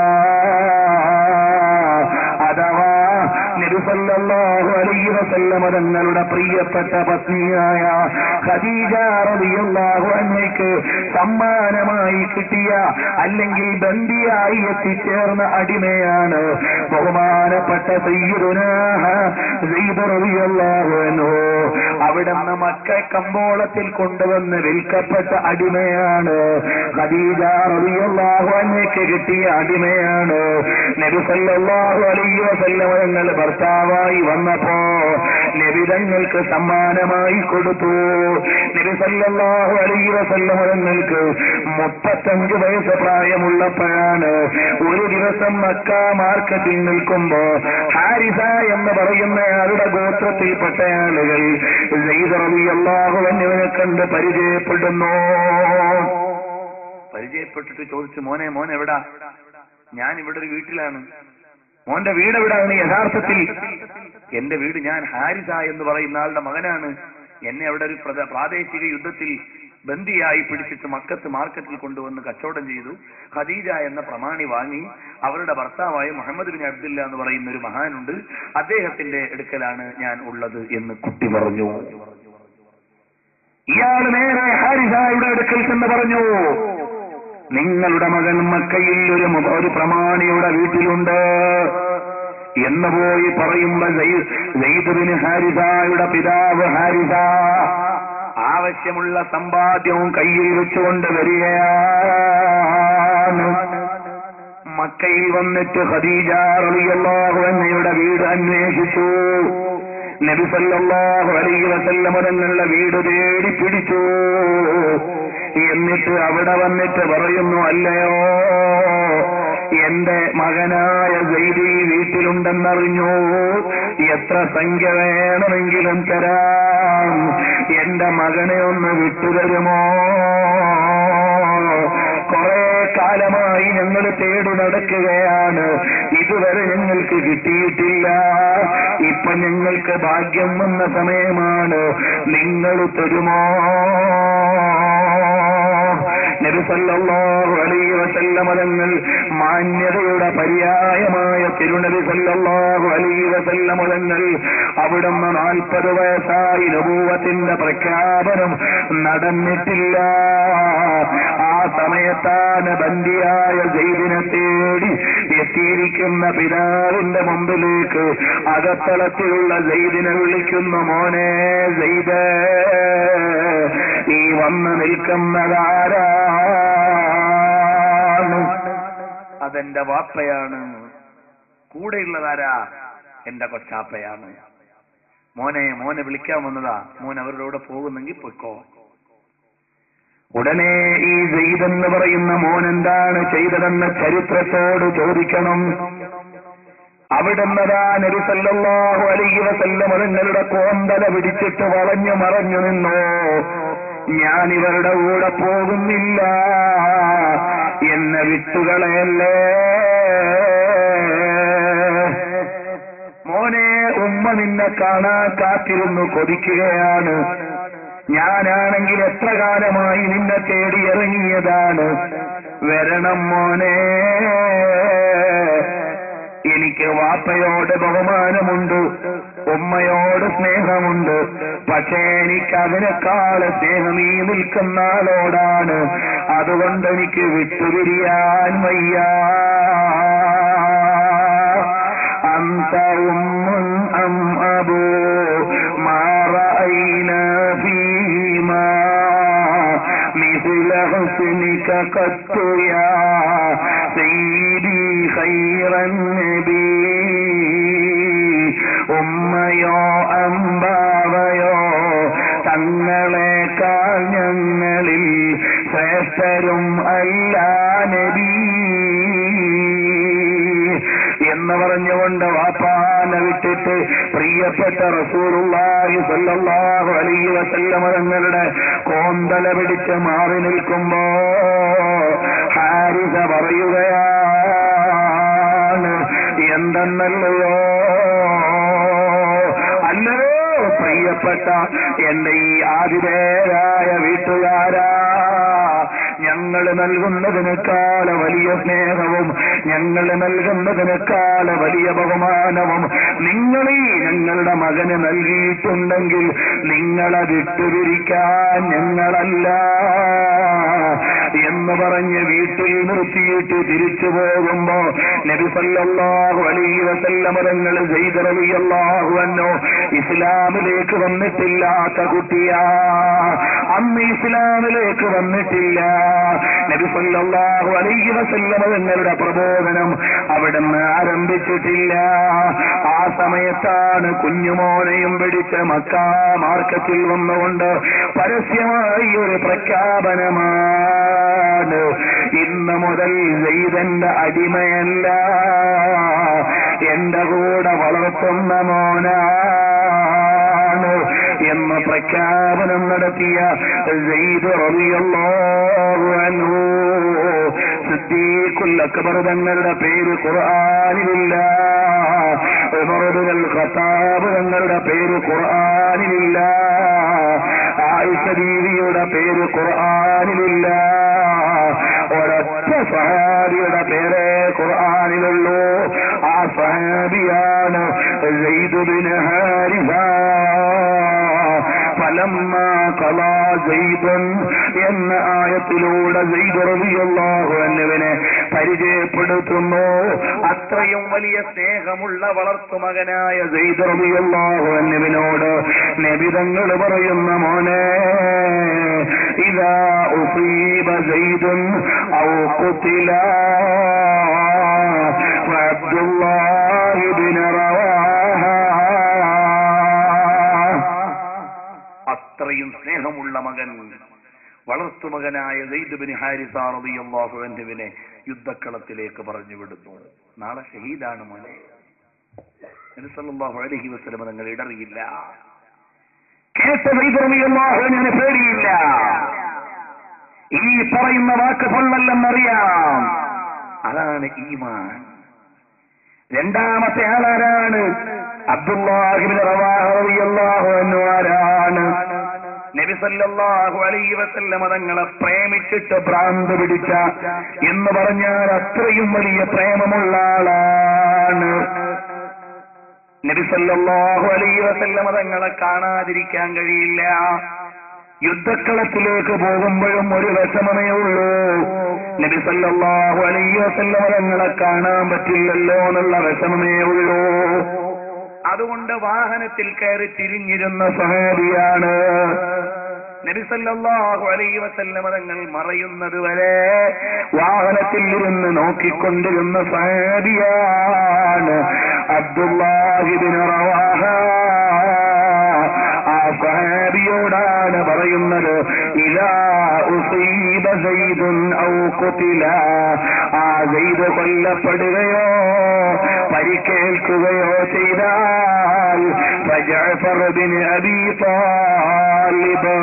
അഥവാ നബി സല്ലല്ലാഹു അലൈഹി വസല്ലം തങ്ങളുടെ പ്രിയപ്പെട്ട പത്നിയായ ഖദീജ റളിയല്ലാഹു അൻഹയ്ക്ക് സമ്മാനമായി കിട്ടിയ അല്ലെങ്കിൽ ബന്ദിയായി എത്തിച്ചേർന്ന അടിമയാണ് ബഹുമാനപ്പെട്ട സയ്യിദുനാ സെയ്ദ് റളിയല്ലാഹു അൻഹു. അവിടുന്ന് മക്ക കമ്പോളത്തിൽ കൊണ്ടുവന്ന് വിൽക്കപ്പെട്ട അടിമയാണ്. ഖദീജ റളിയല്ലാഹു അൻഹയ്ക്ക് കിട്ടിയ അടിമയാണ്. നബി സല്ലല്ലാഹു അലൈഹി വസല്ലം തങ്ങൾ ഭർത്താവായി വന്നപ്പോ നബി തങ്ങൾക്ക് സമ്മാനമായി കൊടുത്തു. നബി സല്ലല്ലാഹു അലൈഹി വസല്ലം തങ്ങൾക്ക് 35 വയസ്സ് പ്രായമുള്ളപ്പോഴാണ് ഒരു ദിവസം മക്ക മാർക്കറ്റിൽ നിൽക്കുമ്പോ ഹാരിസ എന്ന് പറയുന്നയാളുടെ ഗോത്രത്തിൽപ്പെട്ട ആളുകൾ സെയ്ദ് റളിയല്ലാഹു അൻഹുവിനെ കണ്ട് പരിചയപ്പെടുന്നു. പരിചയപ്പെട്ടിട്ട് ചോദിച്ചു, മോനെ എവിടാ? ഞാൻ ഇവിടെ ഒരു വീട്ടിലാണ്. മോന്റെ വീട് എവിടാണ്? യഥാർത്ഥത്തിൽ എന്റെ വീട്, ഞാൻ ഹാരിസ എന്ന് പറയുന്ന ആളുടെ മകനാണ്. എന്നെ അവിടെ ഒരു പ്രാദേശിക യുദ്ധത്തിൽ ബന്ദിയായി പിടിച്ചിട്ട് മക്കത്ത് മാർക്കറ്റിൽ കൊണ്ടുവന്ന് കച്ചവടം ചെയ്തു. ഖദീജ എന്ന പ്രമാണി വാങ്ങി. അവരുടെ ഭർത്താവായ മുഹമ്മദ് ബിൻ അബ്ദുല്ല എന്ന് പറയുന്ന ഒരു മഹാനുണ്ട്, അദ്ദേഹത്തിന്റെ അടുക്കലാണ് ഞാൻ ഉള്ളത് എന്ന് കുട്ടി പറഞ്ഞു. ഇയാൾ നേരെ ഹാരിസയുടെ അടുക്കൽ ചെന്ന് പറഞ്ഞു, നിങ്ങളുടെ മകൻ മക്കയിൽ ഒരു പ്രമാണിയുടെ വീട്ടിലുണ്ട് എന്ന് പോയി പറയുമ്പോ സെയ്ദ് ബിൻ ഹാരിസയുടെ പിതാവ് ഹാരിസ ആവശ്യമുള്ള സമ്പാദ്യവും കയ്യിൽ വെച്ചുകൊണ്ട് വരികയാണ്. മക്കയിൽ വന്നിട്ട് ഖദീജ റളിയല്ലാഹു അൻഹയുടെ വീട് അന്വേഷിച്ചു. നബി സല്ലല്ലാഹു അലൈഹി വസല്ലം തങ്ങളുടെ വീട് തേടി പിടിച്ചു. എന്നിട്ട് അവിടെ വന്നിട്ട് പറയുന്നു, അല്ലയോ എന്റെ മകനായ സൈദ് വീട്ടിലുണ്ടെന്നറിഞ്ഞു, എത്ര സംഖ്യ വേണമെങ്കിലും തരാം, എന്റെ മകനെ ഒന്ന് വിട്ടുതരുമോ? കുറെ കാലമായി ഞങ്ങൾ തേടി നടക്കുകയാണ്, ഇതുവരെ ഞങ്ങൾക്ക് കിട്ടിയിട്ടില്ല. ഇപ്പൊ ഞങ്ങൾക്ക് ഭാഗ്യം വന്ന സമയമാണ്, നിങ്ങൾ തരുമോ? നബി സല്ലല്ലാഹു അലൈഹി വസല്ലം തങ്ങൾ മാന്യതയുടെ പര്യായമായ തിരുനബി സല്ലല്ലാഹു അലൈഹി വസല്ലം തങ്ങൾ അവിടുന്ന് 40 വയസ്സായി നബുവത്തിന്റെ പ്രഖ്യാപനം നടന്നിട്ടില്ല. ആ സമയത്താണ് ബന്ദിയായ സൈദിനെ തേടി എത്തിയിരിക്കുന്ന പിതാവിന്റെ മുമ്പിലേക്ക് അകത്തളത്തിലുള്ള സൈദിനെ വിളിക്കുന്നു, മോനെ സൈദ്, ഈ വന്ന് നിൽക്കുന്നതാരാ? അതെന്റെ വാപ്പയാണ്. കൂടെയുള്ളതാരാ? എന്റെ കൊച്ചാപ്പയാണ്. മോനെ വിളിക്കാൻ വന്നതാ, മോൻ അവരുടെ കൂടെ പോകുന്നെങ്കിൽ പൊയ്ക്കോ. ഉടനെ ഈ സൈദ് എന്ന് പറയുന്ന മോൻ എന്താണ് ചെയ്തതെന്ന ചരിത്രത്തോട് ചോദിക്കണം. അവിടുന്നതാ നബി സല്ലല്ലാഹു അലൈഹി വസല്ലം തങ്ങളുടെ കോന്തല പിടിച്ചിട്ട് വളഞ്ഞു മറഞ്ഞു നിന്നോ, ഞാൻ ഇവരുടെ കൂടെ പോകുന്നില്ല, എന്നെ വിട്ടുകളയല്ലേ. മോനെ, ഉമ്മ നിന്നെ കാണാൻ കാത്തിരുന്നു കൊതിക്കുകയാണ്. ഞാനാണെങ്കിൽ എത്ര കാലമായി നിന്നെ തേടി ഇറങ്ങിയതാണ്, വരണം മോനെ. എനിക്ക് വാപ്പയോട് ബഹുമാനമുണ്ട്, ഉമ്മയോട് സ്നേഹമുണ്ട്, പക്ഷേ എനിക്ക് അതിനേക്കാൾ സ്നേഹം ഈ നിൽക്കുന്ന ആളോടാണ്. അതുകൊണ്ട് എനിക്ക് വിട്ടുപിരിയാൻ വയ്യ. അന്ത ഉമ്മുൻ അം അബൂ മാ റഅയ്നാ ഫീമാ മിസ്ല ഹുസ്നിക ഖത്തു യാ സയ്യിദി ഖൈറൻ നബി. ഉമ്മയോ അമ്പാവയോ തങ്ങളെക്കാൾ ഞങ്ങളിൽ ശ്രേഷ്ഠരും അല്ല നബി എന്ന് പറഞ്ഞുകൊണ്ട് വാപ്പാനെ വിട്ടിട്ട് പ്രിയപ്പെട്ട റസൂലുള്ളാഹി സ്വല്ലല്ലാഹു അലൈഹി വസല്ലം തങ്ങളുടെ കോന്തല പിടിച്ച് മാറി നിൽക്കുമ്പോ ഹാരിസ പറയുകയാണ്, എന്തെന്നല്ലയോ, അല്ലയോ പ്രിയപ്പെട്ട എന്റെ ഈ ആതിഥേയരായ വീട്ടുകാരാ, ഞങ്ങൾ നൽകുന്നതിനേക്കാൾ വലിയ സ്നേഹവും ഞങ്ങൾ നൽകുന്നതിനേക്കാൾ വലിയ ബഹുമാനവും നിങ്ങൾ ഈ ഞങ്ങളുടെ മകന് നൽകിയിട്ടുണ്ടെങ്കിൽ നിങ്ങളെ വിട്ടുപിരിക്കാൻ ഞങ്ങളല്ല എന്ന് പറഞ്ഞ് വീട്ടിൽ നിർത്തിയിട്ട് തിരിച്ചു പോകുമ്പോ നബി സല്ലല്ലാഹു അലൈഹി വസല്ലം തങ്ങൾ സയ്യിദ് റളിയല്ലാഹു അൻഹു ഇസ്ലാമിലേക്ക് വന്നിട്ടില്ലാത്ത കുട്ടിയാ, അന്ന് ഇസ്ലാമിലേക്ക് വന്നിട്ടില്ല. നബി സല്ലല്ലാഹു അലൈഹി വസല്ലം തങ്ങളുടെ പ്രബോധനം അവിടുന്ന് ആരംഭിച്ചിട്ടില്ല. ആ സമയത്താണ് കുഞ്ഞുമോനെയും പിടിച്ച് മക്കാ മാർക്കറ്റിൽ വന്നുകൊണ്ട് പരസ്യമായി ഒരു പ്രഖ്യാപനമാണ്, ഇന്ന് മുതൽ സയ്യിദന്റെ അടിമയല്ല, എന്റെ കൂടെ വളർത്തുന്ന മോനാണ് എന്ന് പ്രഖ്യാപനം നടത്തിയ സയ്യിദ് റളിയല്ലാഹു അൻഹു സിദ്ദീഖുൽ അക്ബർ തങ്ങളുടെ പേര് ഖുർആനിലില്ല, ഉമർ ഇബ്നുൽ ഖത്താബ് തങ്ങളുടെ പേര് ഖുർആനിലില്ല, ആയിഷ ബീവിയുടെ പേര് ഖുർആനിലില്ല, ഒരൊറ്റ സഹാബിയുടെ പേര് ഖുർആനിലുള്ളൂ. ആ സഹാബിയാണ് സയ്യിദ് ബിൻ ഹാരിസ. ഫലമ്മാ ഖളാ സയ്യിദുൻ എന്ന ആയത്തിലൂടെ സയ്യിദ് റളിയല്ലാഹു അൻഹുവിനെ പരിചയപ്പെടുത്തുന്നു. അത്രയും വലിയ സ്നേഹമുള്ള വളർത്തുമകനായ സയ്യിദ് റളിയല്ലാഹു അൻഹുവിനോട് നബി തങ്ങൾ പറയുന്ന, മോനെ, ഇദാ ഉസീബ സയ്യിദുൻ ഔ ഖുതില ഫഅബ്ദുല്ലാഹി ബിൻ റവാഹ അത്രയും സ്നേഹമുള്ള മകൻ, വളർത്തുമകനായ സെയ്ദ് ബിൻ ഹാരിസ റളിയല്ലാഹു അൻഹുവിനെ യുദ്ധക്കളത്തിലേക്ക് പറഞ്ഞു വിടുന്നു. നാളെ ഷഹീദാണ് മോനെ. നബി സല്ലല്ലാഹു അലൈഹി വസല്ലം തങ്ങൾ ഇടറിയില്ല. കേട്ട സെയ്ദ് റളിയല്ലാഹു അൻഹുവിന് പേടിയില്ല. ഈ പറയുന്ന വാക്ക് കൊള്ളല്ലെന്നറിയാം. അതാണ് ഈമാൻ. രണ്ടാമത്തെ ആളാരാണ്? അബ്ദുല്ലാഹി ഇബ്നു റവാഹ റളിയല്ലാഹു അൻഹു. ആരാണ്? നബി സല്ലല്ലാഹു അലൈഹി വസല്ലം തങ്ങളെ പ്രേമിച്ചിട്ട് ഭ്രാന്ത് പിടിച്ച എന്ന് പറഞ്ഞാൽ അത്രയും വലിയ പ്രേമമുള്ള ആളാണ്. നബി സല്ലല്ലാഹു അലൈഹി വസല്ലം തങ്ങളെ കാണാതിരിക്കാൻ കഴിയില്ല. യുദ്ധക്കളത്തിലേക്ക് പോകുമ്പോഴും ഒരു വിഷമമേ ഉള്ളൂ. നബി സല്ലല്ലാഹു അലൈഹി വസല്ലം തങ്ങളെ കാണാൻ പറ്റില്ലല്ലോ എന്നുള്ള വിഷമമേ ഉള്ളൂ. അതുകൊണ്ട് വാഹനത്തിൽ കയറി തിരിഞ്ഞിരുന്ന സ്വഹാബിയാണ്. നബി സല്ലല്ലാഹു അലൈഹി വസല്ലം തങ്ങൾ മറയുന്നത് വരെ വാഹനത്തിൽ ഇരുന്ന് നോക്കിക്കൊണ്ടിരുന്ന സ്വഹാബിയാണ് അബ്ദുല്ലാഹി ഇബ്നു റവാഹ. ആ സ്വഹാബിയോടാണ് പറയുന്നത്, ഇദാ ഉസീബ സൈദുൻ ഔ ഖുതില, ആ സൈദ് കൊല്ലപ്പെടുകയോ പരിക്കേൽക്കുകയോ ചെയ്താൽ ഫജഅഫർ bin Abi Talib,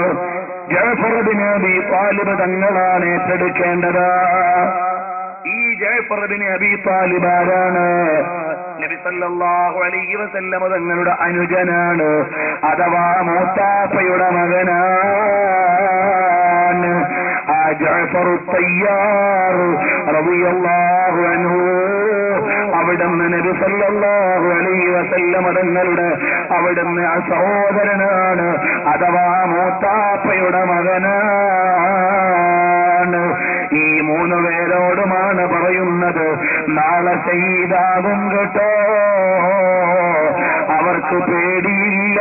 Jafar bin Abi Talib തങ്ങളാണ് ഏറ്റെടുക്കേണ്ടത്. ഈ ജഅഫർ ബിൻ അബീ താലിബ് ആരാണ്? നബി സല്ലല്ലാഹു അലൈഹി വസല്ലം തങ്ങളുടെ അനുജനാണ്, അഥവാ മൂത്താപ്പയുടെ മകനാണ്. ആ ജഅഫർ തയ്യാർ റളിയല്ലാഹു അൻഹു അവിടുന്ന് നബി സല്ലല്ലാഹു അലൈഹി വസല്ലം തങ്ങളുടെ അവിടുന്ന് സഹോദരനാണ്, അഥവാ മൂത്താപ്പയുടെ മകനാണ്. ഈ മൂന്ന് പേരോടുമാണ് പറയുന്നത്, നാളെ ഷഹീദാകും കേട്ടോ, അവർക്ക് പേടിയില്ല.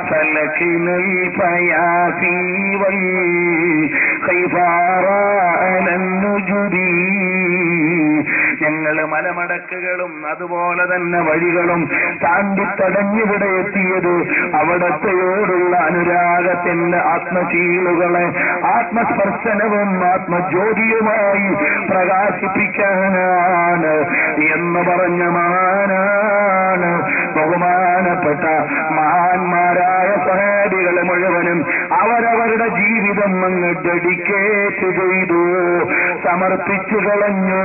فلكن الفيافي والخيفار على النجد. ഞങ്ങൾ മലമടക്കുകളും അതുപോലെ തന്നെ വഴികളും താണ്ടിത്തടഞ്ഞിവിടെ എത്തിയത് അവിടത്തെയോടുള്ള അനുരാഗത്തിന്റെ ആത്മശീലുകളെ ആത്മസ്പർശനവും ആത്മജ്യോതിയുമായി പ്രകാശിപ്പിക്കാനാണ് എന്ന് പറഞ്ഞ മഹാനാണ്. ബഹുമാനപ്പെട്ട മഹാന്മാരായ സ്വഹാബികൾ മുഴുവനും അവരവരുടെ ജീവിതം അങ്ങ് ഡെഡിക്കേറ്റ് ചെയ്തു, സമർപ്പിച്ചു കളഞ്ഞു.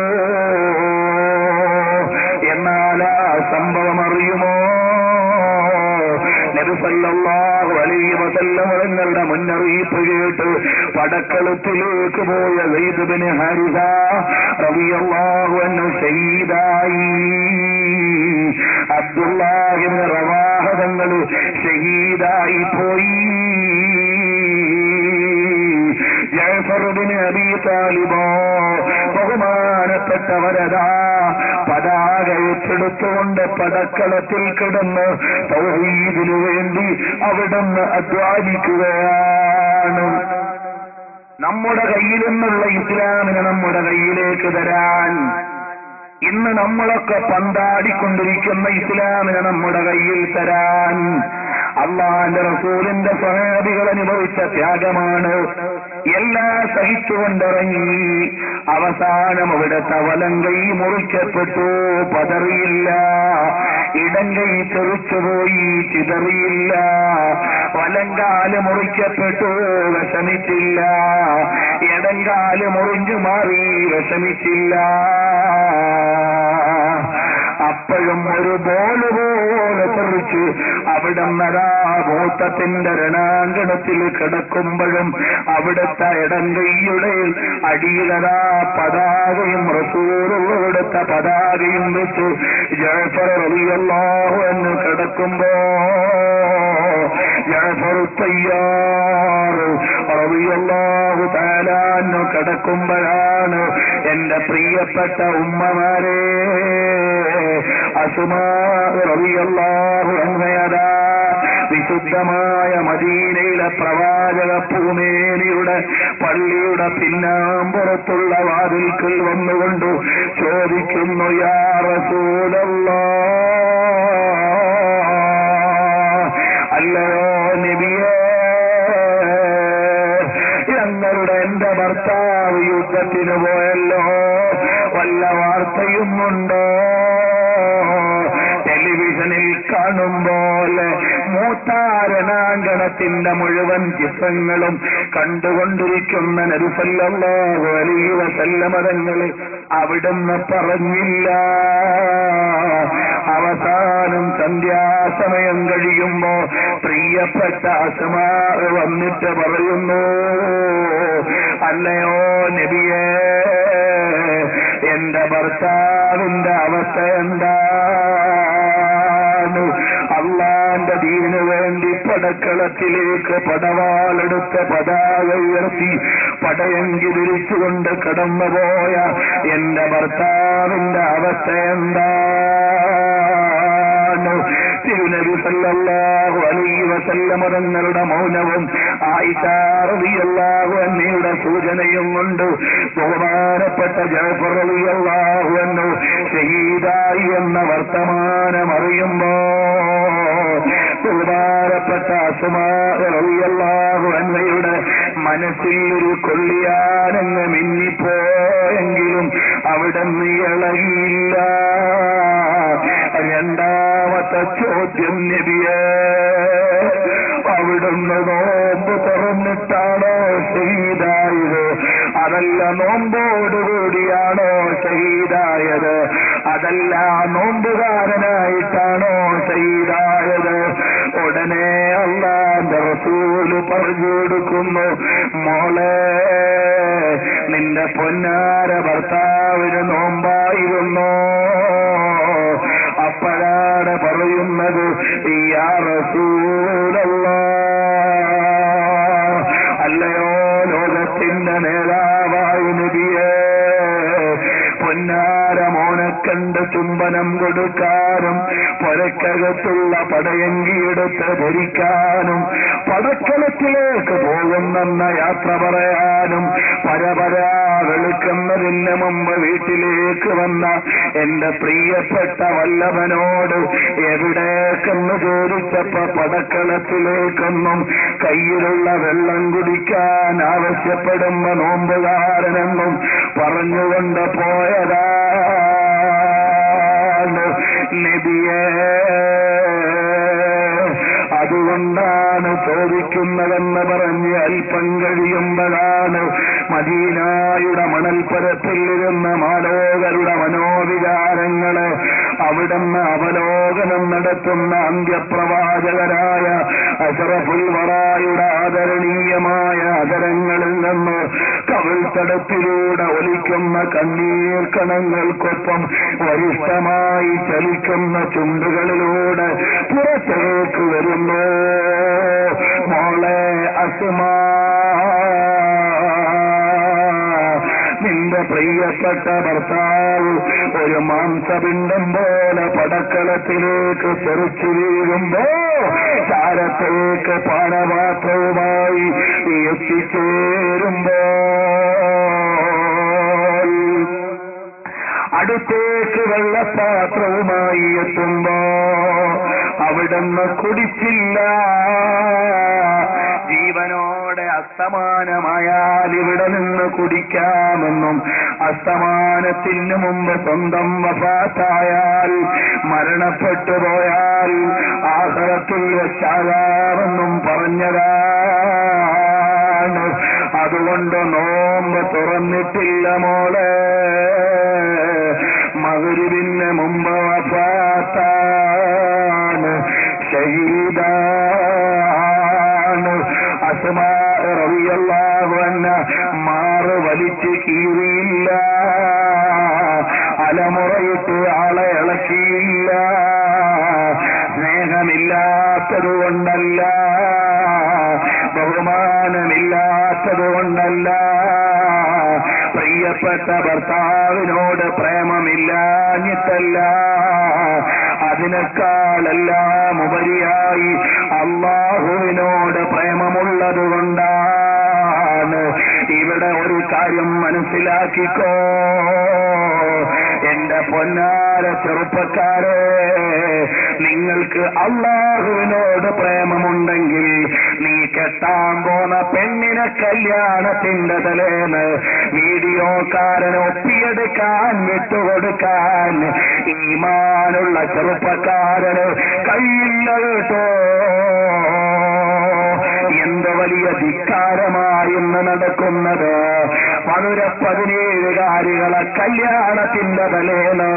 എന്നാൽ ആ സംഭവം അറിയുമോ? നബി സല്ലല്ലാഹു അലൈഹി വസല്ലം തങ്ങളുടെ മുന്നറിയിപ്പ് കേട്ട് പടക്കളത്തിലേക്ക് പോയ സെയ്ദ് ബിൻ ഹാരിസ റളിയല്ലാഹു അൻഹു ഷഹീദായി. അബ്ദുല്ലാഹി ഇബ്നു റവാഹ തങ്ങൾ ഷഹീദായി പോയി. ജഅഫർ ബിൻ അബീ താലിബ് ബഹുമാനപ്പെട്ടവരതാ പതാക ഏറ്റെടുത്തുകൊണ്ട് പടക്കളത്തിൽ കിടന്ന് തൗഹീദിനു വേണ്ടി അവിടുന്ന് അധ്വാനിക്കുകയാണ്. നമ്മുടെ കയ്യിൽ നിന്നുള്ള ഇസ്ലാമിനെ നമ്മുടെ കയ്യിലേക്ക് തരാൻ, ഇന്ന് നമ്മളൊക്കെ പന്താടിക്കൊണ്ടിരിക്കുന്ന ഇസ്ലാമിനെ നമ്മുടെ കയ്യിൽ തരാൻ അള്ളാന്റെ റസൂലിന്റെ സ്വഹാബികൾ അനുഭവിച്ച ത്യാഗമാണ്. എല്ലാം സഹിച്ചുകൊണ്ടിറങ്ങി. അവസാനം അവിടുത്തെ വലങ്കൈ മുറിക്കപ്പെട്ടു, പതറിയില്ല. ഇടങ്കൈ തെറിച്ചുപോയി, ചിതറിയില്ല. വലങ്കാല് മുറിക്കപ്പെട്ടു, വിഷമിച്ചില്ല. ഇടങ്കാല് മുറിഞ്ഞു മാറി, വിഷമിച്ചില്ല. അപ്പോഴും ഒരു ബോള് പോലെ തെറിച്ച് അവിടെ മൂത്തത്തിന്റെ രണാങ്കണത്തിൽ കിടക്കുമ്പോഴും അവിടുത്തെ ഇടങ്കൈയുടെ അടിയിലതാ പതാകയും റസൂലുള്ളാഹിയുടെ പതാകയും വെച്ച് ജഅഫർ റളിയല്ലാഹു അൻഹു കിടക്കുമ്പോ ജഅഫർ തയ്യാർ റളിയല്ലാഹു തആല അൻഹു കിടക്കുമ്പോഴാണ് എന്റെ പ്രിയപ്പെട്ട ഉമ്മമാരെ അസ്മാ റളിയല്ലാഹു അൻഹയാ വിശുദ്ധമായ മദീനയിലെ പ്രവാചക ഭൂമേനിയുടെ പള്ളിയുടെ പിന്നാമ്പുറത്തുള്ള വാതിൽക്കൽ വന്നുകൊണ്ട് ചോദിക്കുന്നു, യാ റസൂലല്ലാഹ്, അല്ലയോ നബിയേ, ഞങ്ങളുടെ എന്റെ ഭർത്താവ് യുദ്ധത്തിന് പോയല്ലോ, വല്ല വാർത്തയും ഉണ്ടോ? ടെലിവിഷനിൽ കാണുമ്പോൾ മൂത്താരണാങ്കണത്തിന്റെ മുഴുവൻ ചിത്രങ്ങളും കണ്ടുകൊണ്ടിരിക്കുന്ന നബി സല്ലല്ലാഹു അലൈഹി വസല്ലമ തങ്ങള് അവിടുന്ന് പറഞ്ഞില്ല. അവസാനം സന്ധ്യാസമയം കഴിയുമ്പോ പ്രിയപ്പെട്ട അസ്മാ വന്നിട്ട് പറയുന്നു, അല്ലയോ നബിയേ, എന്റെ ഭർത്താവിന്റെ അവസ്ഥ എന്താണ്? അള്ളാന്റെ ദീനു വേണ്ടി പടക്കളത്തിലേക്ക് പടവാളെടുത്ത പതാക ഉയർത്തി പടയങ്കി വിരിച്ചുകൊണ്ട് കടന്നുപോയ എന്റെ ഭർത്താവിന്റെ അവസ്ഥ എന്താണ്? തിരുനബി സല്ലല്ലാഹു അലൈഹി വസല്ലമ തങ്ങളുടെ മൗനവും ആയിഷ റളിയല്ലാഹു അൻഹയുടെ സൂചനയും കൊണ്ട് ബഹുമാനപ്പെട്ട ജഅഫർ റളിയല്ലാഹു അൻഹു ഷഹീദായി എന്ന വർത്തമാനം അറിയുമ്പോ ബഹുമാനപ്പെട്ട അസ്മാ റളിയല്ലാഹു അൻഹയുടെ മനസ്സിൽ ഒരു കൊള്ളിയാനങ്ങ് മിന്നിപ്പോയെങ്കിലും അവിടെ നിന്ന് ഇളകിയില്ല. രണ്ടാമത്തെ ചോദ്യം, നബിയേ, അവിടുന്ന് നോമ്പ് തുറന്നിട്ടാണോ ഷഹീദായത്? അതല്ല നോമ്പോടുകൂടിയാണോ ഷഹീദായത്? അതല്ല നോമ്പുകാരനായിട്ടാണോ ഷഹീദായത്? ഉടനെ അല്ലാഹുവിന്റെ റസൂല് പറഞ്ഞു കൊടുക്കുന്നു, മോളെ, നിന്റെ പൊന്നാര ഭർത്താവിന് നോമ്പായിരുന്നു. അപ്പോഴാണ് പറയുന്നത്, യാ റസൂലല്ലാഹ്, അല്ലയോ ലോകത്തിന്റെ നേതാവായ നബിയേ, പൊന്നാര മോനെ കണ്ട് ചുംബനം കൊടുക്കാനും പുരക്കകത്തുള്ള പടയങ്കിയെടുത്ത് ധരിക്കാനും പടക്കളത്തിലേക്ക് പോകുന്നെന്ന യാത്ര പറയാനും പരപരാ വെളുക്കുന്നതിന് മുമ്പ് വീട്ടിലേക്ക് വന്ന എന്റെ പ്രിയപ്പെട്ട വല്ലഭനോട് എവിടേക്കെന്ന് ചോദിച്ചപ്പോ പടക്കളത്തിലേക്കൊന്നും കയ്യിലുള്ള വെള്ളം കുടിക്കാൻ ആവശ്യപ്പെടുമ്പോ നോമ്പുകാരനെന്നും പറഞ്ഞുകൊണ്ട് പോയതാണ് നബിയേ. അതുകൊണ്ടാണ് ചോദിക്കുന്നതെന്ന് പറഞ്ഞ് അല്പം കഴിയുമ്പോഴാണ് മദീനായുടെ മണൽപ്പരപ്പിലിരുന്ന മാലോകരുടെ മനോവിചാരങ്ങള് അവിടുന്ന് അവലോകനം നടത്തുന്ന അന്ത്യപ്രവാചകരായ അശറഫുൽ വറായുടെ ആദരണീയമായ ആദരങ്ങളിൽ നിന്ന് കവിൾത്തടത്തിലൂടെ ഒലിക്കുന്ന കണ്ണീർ കണങ്ങൾക്കൊപ്പം വരിഷ്ഠമായി ചലിക്കുന്ന ചുണ്ടുകളിലൂടെ പുറത്തേക്ക് വരുന്നു, മോളെ അസ്മാ, നിന്റെ പ്രിയപ്പെട്ട ഭർത്താവ് ഒരു മാംസപിണ്ഡം പോലെ പടക്കളത്തിലേക്ക് തെറിച്ചു വീഴുമ്പോ ചാരത്തേക്ക് പാനപാത്രവുമായി എത്തിച്ചേരുമ്പോ അടുത്തേക്ക് വെള്ളപാത്രവുമായി എത്തുമ്പോ അവിടുന്ന് കുടിച്ചില്ല. ജീവനോടെ അസ്തമാനമായാൽ ഇവിടെ നിന്ന് കുടിക്കാമെന്നും അസ്തമാനത്തിന് മുമ്പ് സ്വന്തം വഫാത്തായാൽ മരണപ്പെട്ടു പോയാൽ ആഖിറത്തിൽ വെച്ചാകാമെന്നും പറഞ്ഞതാണ്. അതുകൊണ്ട് നോമ്പ് തുറന്നിട്ടില്ല മോളെ, മഗ്‌രിബിന് മുമ്പ് വഫാത്താണ്, ഷഹീദാണ്. അസ്മാ റളിയല്ലാഹു അൻഹ മാറ് വലിച്ചു കീറിയില്ല, അലമുറയിട്ട് ആളെ ഇളക്കിയില്ല. സ്നേഹമില്ലാത്തതുകൊണ്ടല്ല, ബഹുമാനമില്ലാത്തതുകൊണ്ടല്ല, പ്രിയപ്പെട്ട ഭർത്താവിനോട് പ്രേമമില്ലാഞ്ഞിട്ടല്ല, അതിനേക്കാളെല്ലാം ഉപരിയായി അല്ലാഹുവിനോട് പ്രേമമുള്ളത് കൊണ്ടാണ്. ഇവിടെ ഒരു കാര്യം മനസ്സിലാക്കിക്കോ എന്റെ പൊന്നാര ചെറുപ്പക്കാരെ, നിങ്ങൾക്ക് അല്ലാഹുവിനോട് പ്രേമമുണ്ടെങ്കിൽ കെട്ടാൻ പോന്ന പെണ്ണിനെ കല്യാണത്തിന്റെ തലേന്ന് വീഡിയോക്കാരൻ ഒപ്പിയെടുക്കാൻ വിട്ടുകൊടുക്കാൻ ഈമാനുള്ള ചെറുപ്പക്കാരന് കഴിയില്ല കേട്ടോ. എന്ത് വലിയ ധിക്കാരമായിന്ന് നടക്കുന്നത്. 17 കല്യാണത്തിന്റെ തലേന്ന്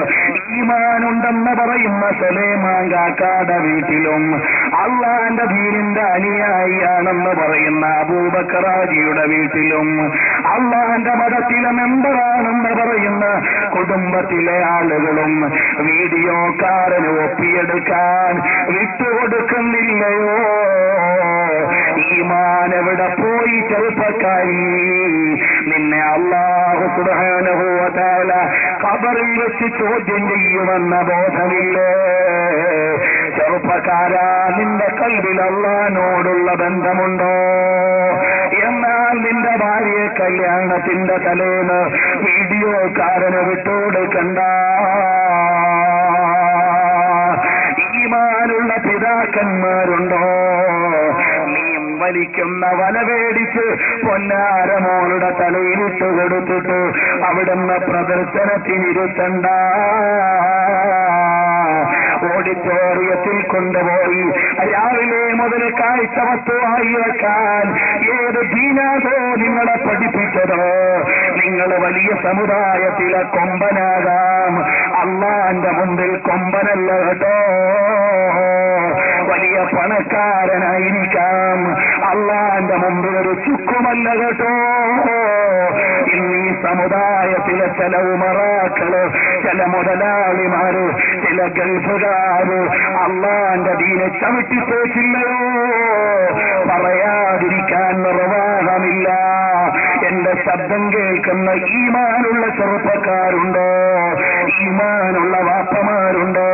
ഈമാനുണ്ടെന്ന് പറയുന്ന സുലൈമാൻ കാക്കാടെ വീട്ടിലും അള്ളാന്റെ ദീനിന്റെ അനുയായിയാണെന്ന് പറയുന്ന അബൂബക്കർ ഹാജിയുടെ വീട്ടിലും അള്ളാന്റെ മതത്തിലെ മെമ്പറാണെന്ന് പറയുന്ന കുടുംബത്തിലെ ആളുകളും വീഡിയോക്കാരന് ഒപ്പിയെടുക്കാൻ വിട്ടുകൊടുക്കുന്നില്ലയോ? ഈമാൻ എവിടെ പോയി ചെറുപ്പക്കാരി? നിന്നെ അല്ലാഹു സുബ്ഹാനഹു വ തആല ഖബറിൽ വെച്ച് ചോദ്യം ചെയ്യുമെന്ന ബോധമില്ലേ? ചെറുപ്പക്കാരാ, നിന്റെ കൽബിൽ അല്ലാഹുവിനോടുള്ള ബന്ധമുണ്ടോ? എന്നാൽ നിന്റെ ഭാര്യയെ കല്യാണത്തിന്റെ തലേന്ന് വീഡിയോക്കാരന് വിട്ടുകൊടുക്കണ്ട. ഈമാനുള്ള പിതാക്കന്മാരുണ്ടോ? നീയും വലിക്കുന്ന വല പേടിച്ച് പൊന്നാരമോളുടെ തലയിലിട്ട് കൊടുത്തിട്ട് അവിടുന്ന് പ്രദർശനത്തിനിരുത്തണ്ട. ഓഡിറ്റോറിയത്തിൽ കൊണ്ടുപോയി രാവിലെ മുതൽ കാഴ്ച വസ്തുവായി വെക്കാൻ ഏത് ദീനാതോ നിങ്ങളെ പഠിപ്പിച്ചത്? നിങ്ങൾ വലിയ സമുദായത്തിലെ കൊമ്പനാകാം, അള്ളാന്റെ മുമ്പിൽ കൊമ്പനല്ല കേട്ടോ. വലിയ പണക്കാരനായിരിക്കാം, അള്ളാന്റെ മുമ്പിൽ ഒരു ചുക്കുമല്ല കേട്ടോ. ഇന്ന് ഈ സമുദായത്തിലെ ചില ഉമറാക്കള്, ചില മുതലാളിമാര്, ചില ഗൾഫുകാര് അള്ളാന്റെ ദീനെ ചവിട്ടിപ്പോയില്ലയോ? പറയാതിരിക്കാൻ നിർവാഹമില്ല. എന്റെ ശബ്ദം കേൾക്കുന്ന ഈമാനുള്ള ചെറുപ്പക്കാരുണ്ടോ? ഈമാനുള്ള വാപ്പമാരുണ്ടോ?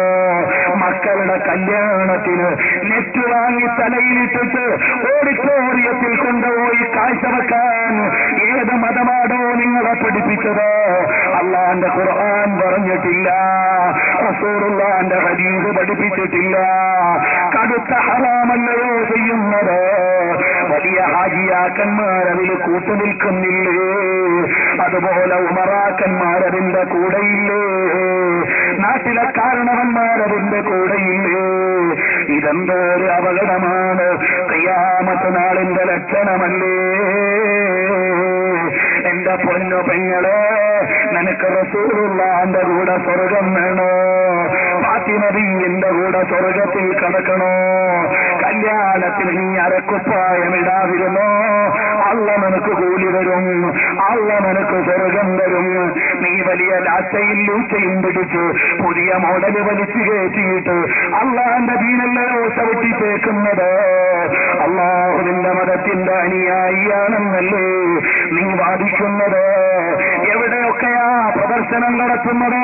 മക്കളുടെ കല്യാണത്തിന് നെറ്റ് വാങ്ങി തലയിലിട്ടിട്ട് ഓഡിറ്റോറിയത്തിൽ കൊണ്ടുപോയി കാഴ്ചവെക്കാൻ ഏത് മതമാണോ നിങ്ങളെ പഠിപ്പിച്ചത്? അള്ളാന്റെ ഖുർആൻ പറഞ്ഞിട്ടില്ല, റസൂലുള്ളാന്റെ ഹദീസ് പഠിപ്പിച്ചിട്ടില്ല. കടുത്ത ഹറാമല്ലയോ ചെയ്യുന്നത്? വലിയ ഹാജിയാക്കന്മാരതിൽ കൂട്ടുനിൽക്കുന്നില്ലേ? അതുപോലെ ഉമറാക്കന്മാരതിന്റെ കൂടെയില്ലേ? നാട്ടിലെ കാരണവന്മാരതിന്റെ കൂടെയില്ലേ? ഇതെന്തോ ഒരു അപകടമാണ്. ഖിയാമത്ത് നാളിന്റെ ലക്ഷണമല്ലേ? എന്റെ പൊന്നു പെങ്ങളെ, നിനക്ക് റസൂലുള്ളാന്റെ കൂടെ സ്വർഗം വേണോ? ഫാത്തിമ ബീവിന്റെ കൂടെ സ്വർഗത്തിൽ കടക്കണോ? കല്യാണത്തിന് നീ അരക്കുപ്പായമിടാതിരുന്നോ? അള്ള നിനക്ക് കൂലി തരും, അള്ള നിനക്ക് സ്വർഗം തരും. നീ വലിയ ലാറ്റയും ലൂച്ചയും പിടിച്ച് പുതിയ മോഡല് വലിച്ചു കയറ്റിയിട്ട് അള്ളാന്റെ ദീനല്ലയോ ചവിട്ടി തേക്കുന്നത്? അള്ളാഹുവിന്റെ മതത്തിന്റെ അനുയായിയാണെന്നല്ലേ നീ വാദിക്കുന്നത്? എവിടെയൊക്കെയാ പ്രദർശനം നടത്തുന്നത്?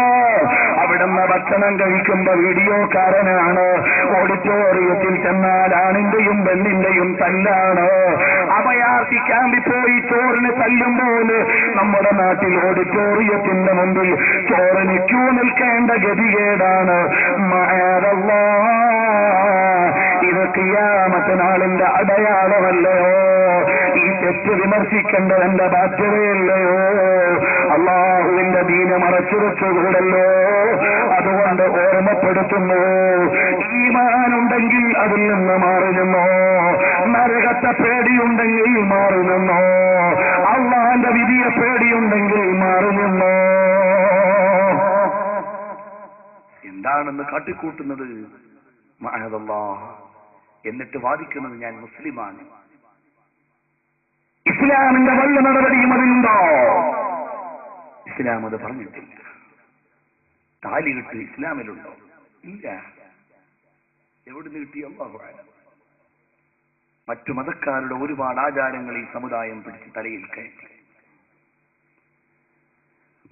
അവിടുന്ന് ഭക്ഷണം കഴിക്കുമ്പോ വീഡിയോക്കാരനാണ്. ഓഡിറ്റോറിയത്തിൽ ചെന്നാൽ ആണിന്റെയും പെണ്ണിന്റെയും തല്ലാണ്. അഭയാർത്ഥി ക്യാമ്പിൽ പോയി ചോറിന് തല്ലുമ്പോൾ നമ്മുടെ നാട്ടിൽ ഓഡിറ്റോറിയത്തിന്റെ മുമ്പിൽ ചോറിന് ക്യൂ നിൽക്കേണ്ട ഗതികേടാണ്. ഇത് ഖിയാമത്ത് നാളിന്റെ അടയാളമല്ലയോ? ഈ തെറ്റ് വിമർശിക്കേണ്ടതെന്റെ ബാധ്യതയല്ലയോ? അള്ളാഹുവിന്റെ ദീന മറച്ചുവെച്ചുകൂടല്ലോ. അതുകൊണ്ട് ഓർമ്മപ്പെടുത്തുന്നു, ഈമാനുണ്ടെങ്കിൽ അതിൽ നിന്ന് മാറി നിന്നോ. നരകത്തെ പേടിയുണ്ടെങ്കിൽ മാറി നിന്നോ. അള്ളാന്റെ വിധിയെ പേടിയുണ്ടെങ്കിൽ മാറി നിന്നോ. എന്താണെന്ന് കാട്ടിക്കൂട്ടുന്നത് മഅദല്ലാഹ്, എന്നിട്ട് വാദിക്കുന്നത് ഞാൻ മുസ്ലിമാണ്. ഇസ്ലാമിന്റെ വല്ല നടപടിയും അതിനുണ്ടോ? ഇസ്ലാം അത് പറഞ്ഞിട്ടില്ല. താലി കിട്ടി ഇസ്ലാമിലുണ്ടോ? ഇല്ല. എവിടുന്ന് കിട്ടി? അല്ലാഹു അഅലം. മറ്റു മതക്കാരുടെ ഒരുപാട് ആചാരങ്ങൾ ഈ സമുദായം പിടിച്ച് തലയിൽ കയറ്റി.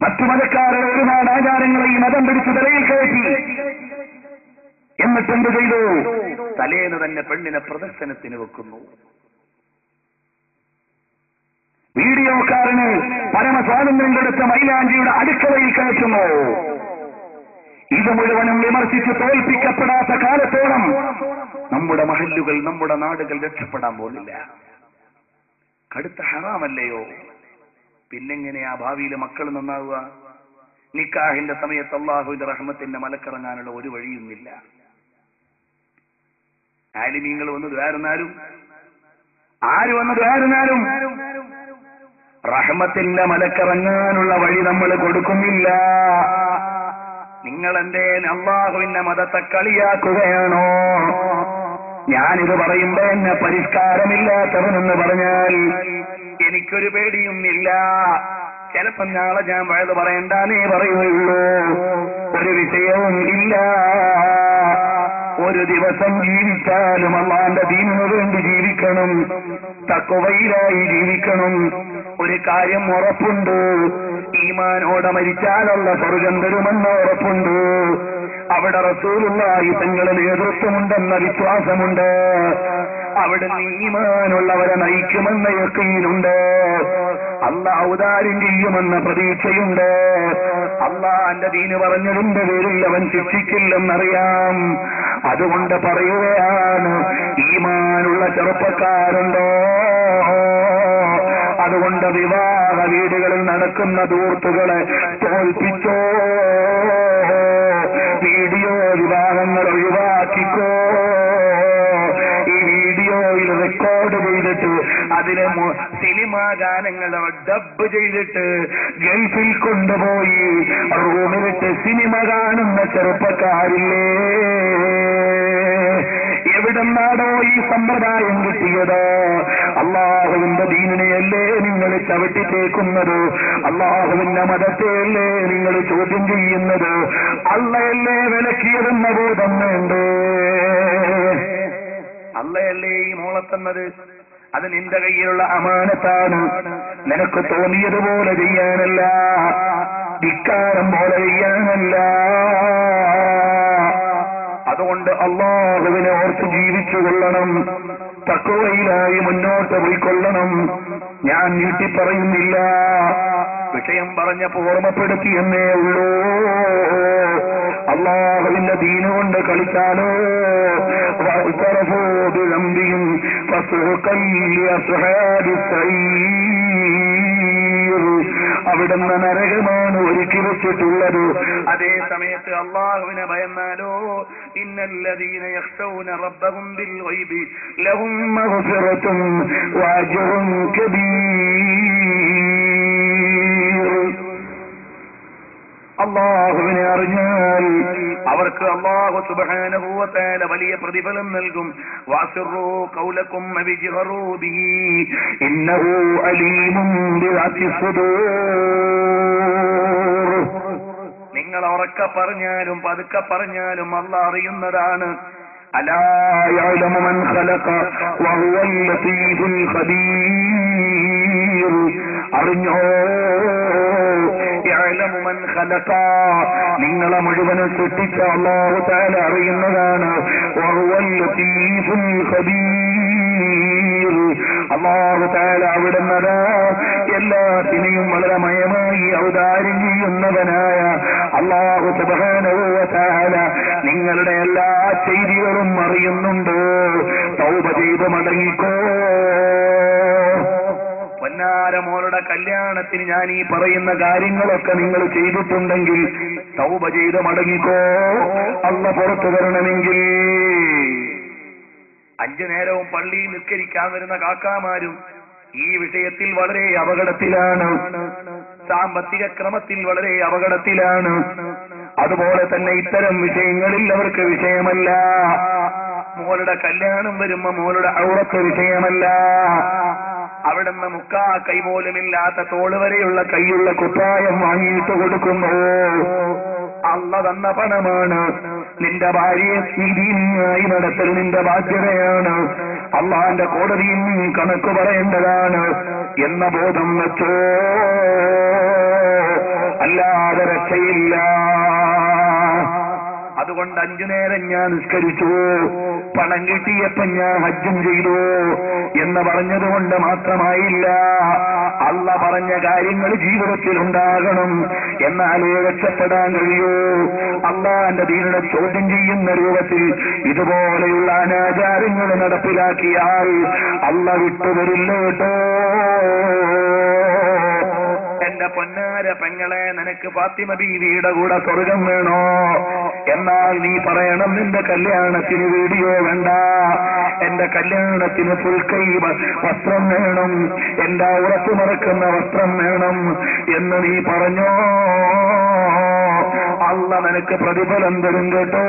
മറ്റു മതക്കാരുടെ ഒരുപാട് ആചാരങ്ങൾ ഈ മതം പിടിച്ച് തലയിൽ കയറ്റി. എന്നിട്ടെന്ത് ചെയ്തു? തലേന്ന് തന്നെ പെണ്ണിനെ പ്രദർശനത്തിന് വെക്കുന്നു. വീഡിയോക്കാരന് പരമസ്വാതന്ത്ര്യം കൊടുത്ത മൈലാഞ്ചിയുടെ അടുക്കളയിൽ കയറ്റുന്നു. ഇത് മുഴുവനും വിമർശിച്ച് തോൽപ്പിക്കപ്പെടാത്ത കാലത്തോളം നമ്മുടെ മഹല്ലുകൾ, നമ്മുടെ നാടുകൾ രക്ഷപ്പെടാൻ പോകുന്നില്ല. കടുത്ത ഹറാമല്ലയോ? പിന്നെങ്ങനെയാ ഭാവിയിൽ മക്കൾ നന്നാവുക? നിക്കാഹിന്റെ സമയത്ത് അള്ളാഹുവിന്റെ റഹ്മത്തിന്റെ മലക്കിറങ്ങാനുള്ള ഒരു വഴിയുമില്ല. ആലിമീങ്ങൾ വന്ന് ദ്വാരുന്നാലും ആര് വന്ന് ദ്വാരുന്നാലും റഹ്മത്തിന്റെ മലക്കിറങ്ങാനുള്ള വഴി നമ്മൾ കൊടുക്കുന്നില്ല. നിങ്ങൾ എന്തേ അള്ളാഹുവിന്റെ മതത്തെ കളിയാക്കുകയാണോ? ഞാനിത് പറയുമ്പോ എന്നെ പരിഷ്കാരമില്ലാത്തവനെന്ന് പറഞ്ഞാൽ എനിക്കൊരു പേടിയും ഇല്ല. ചിലപ്പം നാളെ ഞാൻ വയത് പറയണ്ടാനേ പറയുകയുള്ളൂ. ഒരു വിഷയവും ഇല്ല. ഒരു ദിവസം ജീവിച്ചാലും അള്ളാന്റെ ദീനിനു വേണ്ടി ജീവിക്കണം, തഖ്വയിലായി ജീവിക്കണം. ഒരു കാര്യം ഉറപ്പുണ്ട്, ഈമാനോടെ മരിച്ചാലുള്ള സ്വർഗ്ഗം തരുമെന്ന് ഉറപ്പുണ്ട്. അവിടെ റസൂലുള്ളാഹി തങ്ങളുടെ നേതൃത്വമുണ്ടെന്ന വിശ്വാസമുണ്ട്. അവിടെ ഈമാനുള്ളവരെ നയിക്കുമെന്ന യഖീനുണ്ട്. അല്ലാഹ് ഔദാര്യം ചെയ്യുമെന്ന പ്രതീക്ഷയുണ്ട്. അല്ലാഹുവിന്റെ ദീന് പറഞ്ഞതിന്റെ പേരിൽ അവൻ ശിക്ഷിക്കില്ലെന്നറിയാം. അതുകൊണ്ട് പറയുകയാണ്, ഈമാനുള്ള ചെറുപ്പക്കാരുണ്ടോ? അതുകൊണ്ട് വിവാഹ വീടുകളിൽ നടക്കുന്ന ധൂർത്തുകളെ തോൽപ്പിച്ചോ. വീഡിയോ വിവാഹങ്ങൾ ഒഴിവാക്കിക്കോ. ഈ വീഡിയോയിൽ റെക്കോർഡ് ചെയ്തിട്ട് അതിലെ സിനിമാ ഗാനങ്ങൾ ഡബ് ചെയ്തിട്ട് ഗൾഫിൽ കൊണ്ടുപോയി റൂമിലിട്ട് സിനിമ കാണുന്ന ചെറുപ്പക്കാരില്ലേ? എവിടെന്നാടോ ഈ സമ്പ്രദായം കിട്ടിയത്? അള്ളാഹുവിന്റെ ദീനിനെയല്ലേ നിങ്ങൾ ചവിട്ടിത്തേക്കുന്നത്? അള്ളാഹുവിന്റെ മതത്തെയല്ലേ നിങ്ങൾ ചോദ്യം ചെയ്യുന്നത്? അള്ളയല്ലേ വിലക്കിയതെന്ന ബോധം വേണ്ടേ? അള്ളയല്ലേ ഈ മോളെ തന്നത്? അത് നിന്റെ കയ്യിലുള്ള അമാനത്താണ്. നിനക്ക് തോന്നിയതുപോലെ ചെയ്യാനല്ല, ധിക്കാരം പോലെ ചെയ്യാനല്ല. അതുകൊണ്ട് അള്ളാഹുവിനെ ഓർത്ത് ജീവിച്ചു കൊള്ളണം, തഖ്വയിലായി മുന്നോട്ട് പോയിക്കൊള്ളണം. ഞാൻ നീട്ടി പറയുന്നില്ല, വിഷയം പറഞ്ഞപ്പോ ഓർമ്മപ്പെടുത്തിയെന്നേ ഉള്ളൂ. അള്ളാഹുവിന്റെ ദീന് കൊണ്ട് കളിച്ചാലോ അവിടുന്ന് നരകമാണ് ഒരുക്കി വെച്ചിട്ടുള്ളത്. അതേ സമയത്ത് അള്ളാഹുവിനെ ഭയന്നാലോ, ഇന്നല്ലദീന യഖ്ശൗന റബ്ബഹും ബിൽ ഗൈബി ലഹും മഗ്ഫിറത്തും വഅജ്റുൻ കബീർ. അള്ളാഹുവിനെ അറിഞ്ഞാൽ അവർക്ക് അള്ളാഹു സുബ്ഹാനഹു വ തആല വലിയ പ്രതിഫലം നൽകും. വഅസ്റൂ ഖൗലകും വജ്ഹറൂ ബിഹി ഇന്നഹു അലീമുൻ ബിദാത്തി സുദൂർ. നിങ്ങൾ ഉറക്കെ പറഞ്ഞാലും പതുക്കെ പറഞ്ഞാലും അള്ളാഹ് അറിയുന്നതാണ്. അലാ യഅലമു മൻ ഖലഖ വഹുവൽ ലതീഫുൽ ഖബീർ. അറിഞ്ഞോ, യഅലമു മൻ ഖലഖ, നിങ്ങളെ മുഴുവനും സൃഷ്ടിച്ച അല്ലാഹു തആല അറിയുന്നതാണ്. വഹുവൽ ലതീഫുൽ ഖബീർ. അല്ലാഹു തആല അവിടുന്ന് എല്ലാത്തിനെയും വളരെ മയമായി ഔദാര്യം ചെയ്യുന്നവനായ അല്ലാഹു സുബ്ഹാനഹു വ തആല നിങ്ങളുടെ എല്ലാ ചെയ്തികളും അറിയുന്നുണ്ട്. തൗബ ചെയ്ത് മടങ്ങിക്കോ. പൊന്നാരമോളുടെ കല്യാണത്തിന് ഞാൻ ഈ പറയുന്ന കാര്യങ്ങളൊക്കെ നിങ്ങൾ ചെയ്തിട്ടുണ്ടെങ്കിൽ തൗബ ചെയ്ത് മടങ്ങിക്കോ. അല്ലാഹ് പുറത്തു തരണമെങ്കിൽ. 5 നേരവും പള്ളിയിൽ നിസ്കരിക്കാൻ വരുന്ന കാക്കാമാരും ഈ വിഷയത്തിൽ വളരെ അപകടത്തിലാണ്. സാമ്പത്തിക ക്രമത്തിൽ വളരെ അപകടത്തിലാണ്. അതുപോലെ തന്നെ ഇത്തരം വിഷയങ്ങളിൽ അവർക്ക് വിഷയമല്ല. മോളുടെ കല്യാണം വരുമ്പോ മോളുടെ ഔറത്ത് വിഷയമല്ല. അവിടുന്ന് മുക്കാ കൈ പോലുമില്ലാത്ത തോള് വരെയുള്ള കൈയുള്ള കുപ്പായം വാങ്ങിയിട്ട് കൊടുക്കുന്നു. അള്ളാഹ് തന്ന പണമാണ്. നിന്റെ ഭാര്യയെ നീതിയായി നടത്തൽ നിന്റെ ബാധ്യതയാണ്. അള്ളാന്റെ കോടതിയിൽ നീ കണക്ക് പറയേണ്ടതാണ് എന്ന ബോധം വെച്ചോ. അല്ലാതെ രക്ഷയില്ല. അതുകൊണ്ട് 5 നേരം ഞാൻ നിസ്കരിച്ചു, പണം കിട്ടിയപ്പോ ഞാൻ ഹജ്ജും ചെയ്തു എന്ന് പറഞ്ഞതുകൊണ്ട് മാത്രമായില്ല. അള്ള പറഞ്ഞ കാര്യങ്ങൾ ജീവിതത്തിൽ ഉണ്ടാകണം, എന്നാലേ രക്ഷപ്പെടാൻ കഴിയൂ. അള്ളാന്റെ ദീനിനെ ചോദ്യം ചെയ്യുന്ന രൂപത്തിൽ ഇതുപോലെയുള്ള അനാചാരങ്ങൾ നടപ്പിലാക്കിയാൽ അള്ള വിട്ടുവരില്ല കേട്ടോ. എന്റെ പൊന്നാര പെങ്ങളെ, നിനക്ക് ഫാത്തിമ ബീവിയുടെ കൂടെ സ്വർഗം വേണോ? എന്നാൽ നീ പറയണം, നിന്റെ കല്യാണത്തിന് വീഡിയോ വേണ്ട, എന്റെ കല്യാണത്തിന് ഫുൾ കൈ വസ്ത്രം വേണം, എന്റെ ഉറപ്പ് മറക്കുന്ന വസ്ത്രം വേണം എന്ന് നീ പറഞ്ഞോ. അള്ള നിനക്ക് പ്രതിഫലം തരും കേട്ടോ.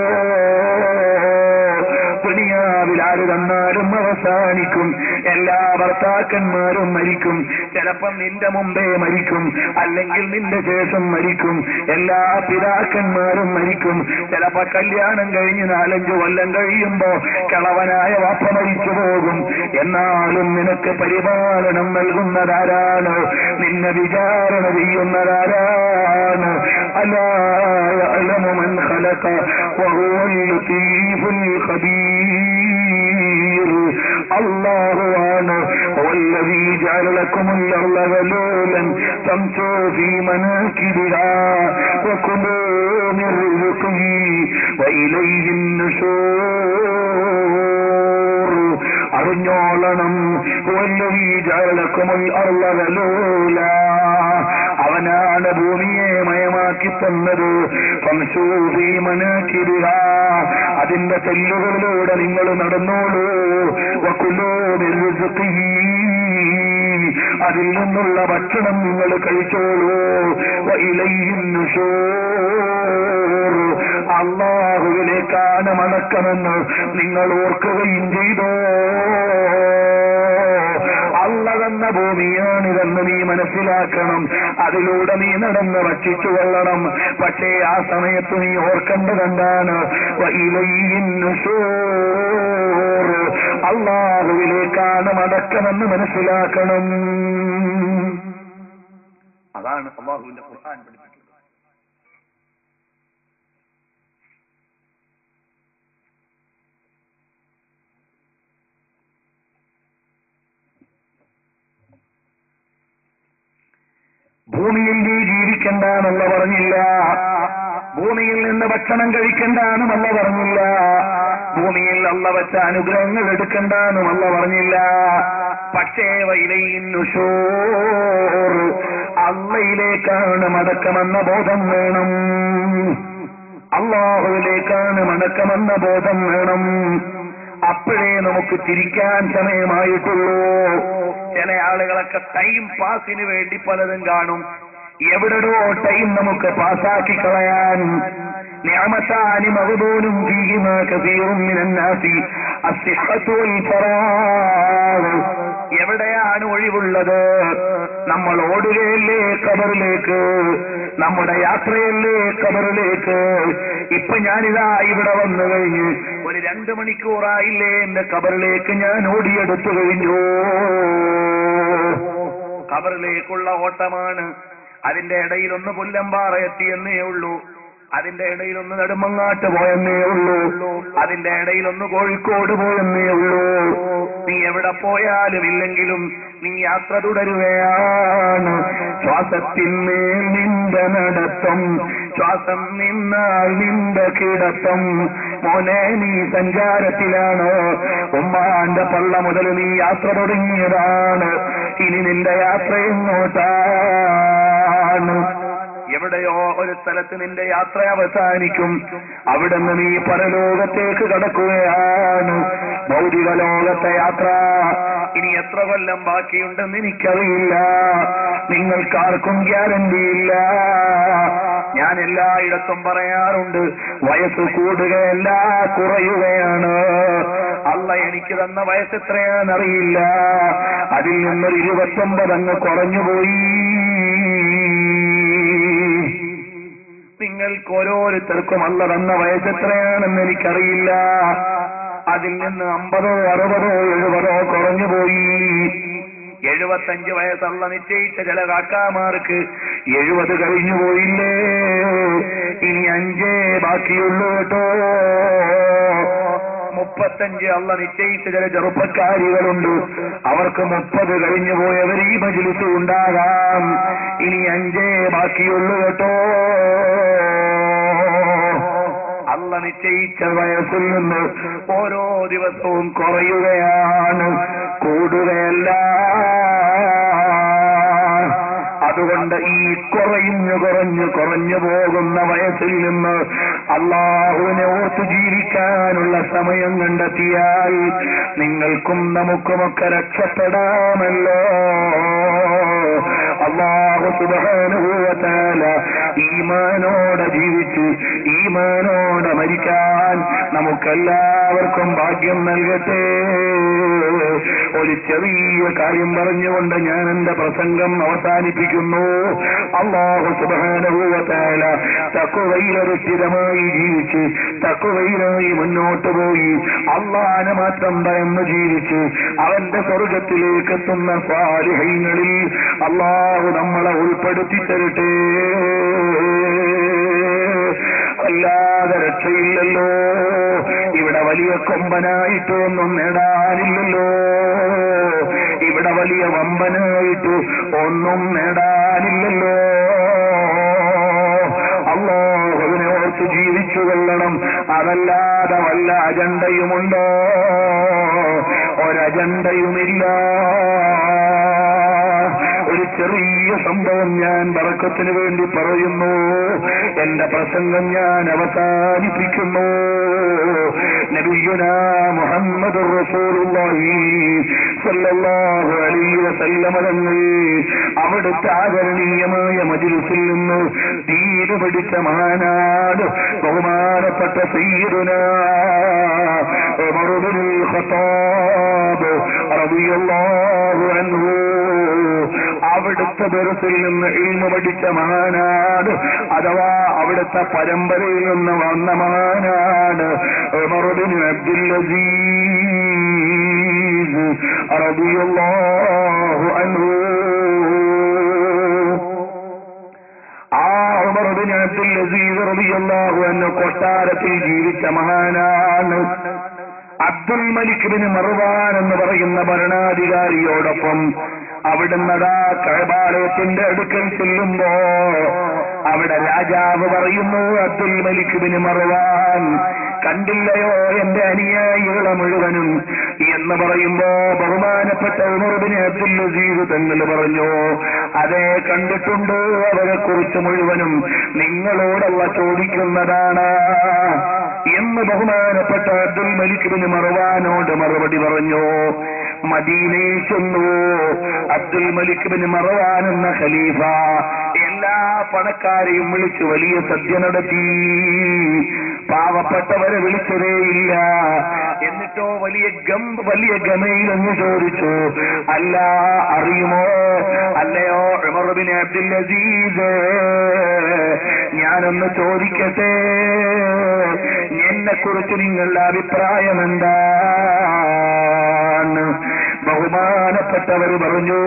ദുനിയാവിൽ ആര് തന്നാലും അവസാനിക്കും. എല്ലാ ഭർത്താക്കന്മാരും മരിക്കും. ചിലപ്പം നിന്റെ മുമ്പേ മരിക്കും, അല്ലെങ്കിൽ നിന്റെ ശേഷം മരിക്കും. എല്ലാ പിതാക്കന്മാരും മരിക്കും. ചിലപ്പോ കല്യാണം കഴിഞ്ഞ് 4-5 കൊല്ലം കഴിയുമ്പോ കളവനായ വാപ്പ മരിച്ചു പോകും. എന്നാലും നിനക്ക് പരിപാലനം നൽകുന്നതാരാണ്? നിന്നെ വിചാരണ ചെയ്യുന്നതാരാണ്? അലാ യഅലമു മൻ ഖലഖ വഹുവൽ ലതീഫുൽ ഖബീർ. അല്ലാഹുവാണ് വല്ലദീ ജഅല ലക്കുമുൽ അർള ദലൂലൻ ഫംശൂ ഫീ മനാകിബിഹാ വകുലൂ മിൻ റിസ്ഖിഹി വഇലൈഹിൻ നുശൂർ. അറിഞ്ഞോളണം, വല്ലദീ ജഅല ലക്കുമുൽ അർള ദലൂലാ, അവനാണ് ഭൂമിയെ മയമാക്കി തന്നത്. ഫംശൂ ഫീ മനാകിബിഹാ, അതിന്റെ തെല്ലുകളിലൂടെ നിങ്ങൾ നടന്നോളൂ. വകുലൂ മിൻ റിസ്ഖിഹി, അതിൽ നിന്നുള്ള ഭക്ഷണം നിങ്ങൾ കഴിച്ചോളൂ. വഇലൈഹിൻ നുശൂർ, അല്ലാഹുവിലേക്കാണ് മടക്കമെന്ന് നിങ്ങൾ ഓർക്കുകയും ചെയ്തോ. അള്ള തന്ന ഭൂമിയാണിതെന്ന് നീ മനസ്സിലാക്കണം. അതിലൂടെ നീ നടന്ന് ഭക്ഷിച്ചു കൊള്ളണം. പക്ഷേ ആ സമയത്ത് നീ ഓർക്കേണ്ടതെന്താണ്? വഇലൈഹിൻ നുശൂർ, അല്ലാഹുവിലേക്കാണ് മടക്കമെന്ന് മനസ്സിലാക്കണം. അതാണ് അല്ലാഹുവിന്റെ ഖുർആൻ പഠിപ്പിക്കുന്നത്. ഭൂമിയിൽ നീ ജീവിക്കണ്ടെന്നുള്ള പറഞ്ഞില്ല, ഭൂമിയിൽ നിന്ന് ഭക്ഷണം കഴിക്കണ്ടെന്നുമല്ല പറഞ്ഞില്ല, ഭൂമിയിൽ അള്ള വെച്ച അനുഗ്രഹങ്ങൾ എടുക്കണ്ടെന്നുമല്ല പറഞ്ഞില്ല. പക്ഷേ വഇലൈഹിൻ നുശൂർ, അള്ളയിലേക്കാണ് മടക്കമെന്ന ബോധം വേണം. അല്ലാഹുവിലേക്കാണ് മടക്കമെന്ന ബോധം വേണം. അപ്പോഴേ നമുക്ക് തിരിക്കാൻ സമയമായിട്ടുള്ളൂ. ചില ആളുകളൊക്കെ ടൈം പാസിന് വേണ്ടി പലതും കാണും. എവിടെയോ ടൈം നമുക്ക് പാസാക്കി കളയാൻ. നിഅമതാനി മഗ്ബൂനും ഫീഹിമാ കസീറും മിനൻ നാസി അസ്സിഹ്ഹതു വൽ ഫറാഗ്. എവിടെയാണ് ഒഴിവുള്ളത്? നമ്മൾ ഓടുകയല്ലേ ഖബറിലേക്ക്, നമ്മുടെ യാത്രയല്ലേ ഖബറിലേക്ക്. ഇപ്പൊ ഞാനിതാ ഇവിടെ വന്നു കഴിഞ്ഞ് ഒരു 2 മണിക്കൂറായില്ലേ എന്റെ ഖബറിലേക്ക് ഞാൻ ഓടിയെടുത്തു കഴിഞ്ഞു. ഖബറിലേക്കുള്ള ഓട്ടമാണ്. അതിന്റെ ഇടയിൽ ഒന്ന് പുല്ലമ്പാറ എത്തിയെന്നേ ഉള്ളൂ, അതിന്റെ ഇടയിൽ ഒന്ന് നെടുമങ്ങാട്ട് പോയെന്നേ ഉള്ളൂ, അതിന്റെ ഇടയിൽ ഒന്ന് കോഴിക്കോട് പോയെന്നേ ഉള്ളൂ. നീ എവിടെ പോയാലും ഇല്ലെങ്കിലും നീ യാത്ര തുടരുകയാണ്. ശ്വാസത്തിന്മേൽ നിന്റെ നടത്തം, ശ്വാസം നിന്നാൽ നിന്റെ കിടത്തം. മോനെ, നീ സഞ്ചാരത്തിലാണ്. ഉമ്മാന്റെ പള്ള മുതൽ നീ യാത്ര തുടങ്ങിയതാണ്. ഇനി നിന്റെ യാത്ര എങ്ങോട്ടാണ്? എവിടെയോ ഒരു സ്ഥലത്ത് നിന്റെ യാത്ര അവസാനിക്കും. അവിടെ നിന്ന് നീ പരലോകത്തേക്ക് കടക്കുകയാണ്. ഭൗതിക ലോകത്തെ യാത്ര ഇനി എത്ര കൊല്ലം ബാക്കിയുണ്ടെന്ന് എനിക്കറിയില്ല, നിങ്ങൾക്കാർക്കും ഗ്യാരണ്ടിയില്ല. ഞാൻ എല്ലായിടത്തും പറയാറുണ്ട്, വയസ്സ് കൂടുകയല്ല കുറയുകയാണ്. അള്ള എനിക്ക് തന്ന വയസ്സ് എത്രയാണെന്നറിയില്ല, അതിൽ നിന്നൊരു 29 അങ്ങ് കുറഞ്ഞുപോയി. നിങ്ങൾക്ക് ഓരോരുത്തർക്കും അള്ള തന്ന വയസ്സ് എത്രയാണെന്ന് എനിക്കറിയില്ല, അതിൽ നിന്ന് 50, 60, 70 കുറഞ്ഞുപോയി. 75 വയസ്സുള്ള നിശ്ചയിച്ച ചില കാക്കാമാർക്ക് 70 കഴിഞ്ഞുപോയില്ലേ. ഇനി 5 ബാക്കിയുള്ളൂ കേട്ടോ. 35 അള്ള നിശ്ചയിച്ച ചില ചെറുപ്പക്കാരികളുണ്ട്. അവർക്ക് 30 കഴിഞ്ഞു പോയവർ ഈ മജ്‌ലിസിൽ ഉണ്ടാകാം. ഇനി 5 ബാക്കിയുള്ളൂ കേട്ടോ. അള്ള നിശ്ചയിച്ച വയസ്സിൽ നിന്ന് ഓരോ ദിവസവും കുറയുകയാണ്, കൂടുകയല്ല. അതുകൊണ്ട് ഈ കുറഞ്ഞു പോകുന്ന വയസ്സിൽ നിന്ന് അള്ളാഹുവിനെ ഓർത്തു ജീവിക്കാനുള്ള സമയം കണ്ടെത്തിയാൽ നിങ്ങൾക്കും നമുക്കുമൊക്കെ രക്ഷപ്പെടാമല്ലോ. അല്ലാഹു സുബ്ഹാനഹു വ തആല ഈമാനോടെ ജീവിച്ച് ഈമാനോടെ മരിക്കാൻ നമുക്കെല്ലാവർക്കും ഭാഗ്യം നൽകട്ടെ. ഒരു ചെറിയ കാര്യം പറഞ്ഞുകൊണ്ട് ഞാൻ എന്റെ പ്രസംഗം അവസാനിപ്പിക്കുന്നു. അല്ലാഹു സുബ്ഹാനഹു വ തആല തഖ്വയിലധിഷ്ഠിതമായി ജീവിച്ച് തഖ്വയിലായി മുന്നോട്ട് പോയി അള്ളാഹനെ മാത്രം ഭയന്ന് ജീവിച്ച് അവന്റെ സ്വർഗത്തിലേക്ക് എത്തുന്ന സ്വാലിഹീങ്ങളിൽ അല്ലാഹു നമ്മളെ ഉൾപ്പെടുത്തി തരട്ടെ. അല്ലാതെ രക്ഷയില്ലല്ലോ. ഇവിടെ വലിയ കൊമ്പനായിട്ടൊന്നും നേടാനില്ലല്ലോ. ഇവിടെ വലിയ വമ്പനായിട്ട് ഒന്നും നേടാനില്ലല്ലോ. അല്ലാഹുവിനെ ഓർത്ത് ജീവിച്ചു കൊള്ളണം. അതല്ലാതെ വല്ല അജണ്ടയുമുണ്ടോ? ഒരജണ്ടയുമില്ല. ഒരു ചെറിയ സംഭവം ഞാൻ ബറക്കത്തിന് വേണ്ടി പറയുന്നു. എന്റെ പ്രസംഗം ഞാൻ അവസാനിപ്പിക്കുന്നു. നബിയുനാ മുഹമ്മദുർ റസൂലുള്ളാഹി സ്വല്ലല്ലാഹു അലൈഹി വസല്ലം തങ്ങൾ അവിടുത്തെ ആദരണീയമായ മജ്‌ലിസിൽ നിന്ന് ദീൻ പഠിച്ച മഹാനാട് ബഹുമാനപ്പെട്ട സയ്യിദുനാ ഉമർ ഇബ്നുൽ ഖത്താബ് റളിയല്ലാഹു അൻഹു അവിടുത്തെ ദർസിൽ നിന്ന് ഇൽമു പഠിച്ച മഹാനാട്, അഥവാ അവിടുത്തെ പരമ്പരയിൽ നിന്ന് വന്ന മഹാനാട് ഉമർ ഇബ്നു അബ്ദുൽ അസീസ് റളിയല്ലാഹു അൻഹു. ആ ഉമർ ഇബ്നു അബ്ദുൽ അസീസ് റളിയല്ലാഹു അൻഹു കൊട്ടാരത്തിൽ ജീവിച്ച മഹാനാണ്. അബ്ദുൽ മലിക് ബിൻ മർവാൻ എന്ന് പറയുന്ന ഭരണാധികാരിയോടൊപ്പം അവിടുന്ന് കഅബാലയത്തിന്റെ അടുക്കൽ ചെല്ലുമ്പോ അവിടെ രാജാവ് പറയുന്നു, അബ്ദുൽ മലിക് ബിൻ മർവാൻ കണ്ടില്ലയോ എന്റെ അനുയായികളെ മുഴുവനും എന്ന് പറയുമ്പോ ബഹുമാനപ്പെട്ട ഉമർ ഇബ്നു അബ്ദുൽ അസീസ് തങ്ങൾ പറഞ്ഞു, അതെ കണ്ടിട്ടുണ്ട്, അവരെ കുറിച്ച് മുഴുവനും നിങ്ങളോടുള്ള ചോദിക്കുന്നതാണ് എന്ന് ബഹുമാനപ്പെട്ട അബ്ദുൽ മലിക് ബിൻ മർവാനോട് മറുപടി പറഞ്ഞു. മദീനയിൽ ചെന്നു അബ്ദുൽ മലിക് ബിൻ മർവാൻ എന്ന ഖലീഫ എല്ലാ പണക്കാരെയും വിളിച്ചു വലിയ സദ്യ നടത്തി. പാവപ്പെട്ടവരെ വിളിച്ചതേയില്ല. എന്നിട്ടോ വലിയ ഗമയിലെന്ന് ചോദിച്ചു, അല്ല അറിയുമോ, അല്ലയോ ഉമർ ബിൻ അബ്ദുൽ അസീസ്, ഞാനൊന്ന് ചോദിക്കട്ടെ, എന്നെ കുറിച്ച് നിങ്ങളുടെ അഭിപ്രായം എന്താണ്? ബഹുമാനപ്പെട്ടവർ പറഞ്ഞു,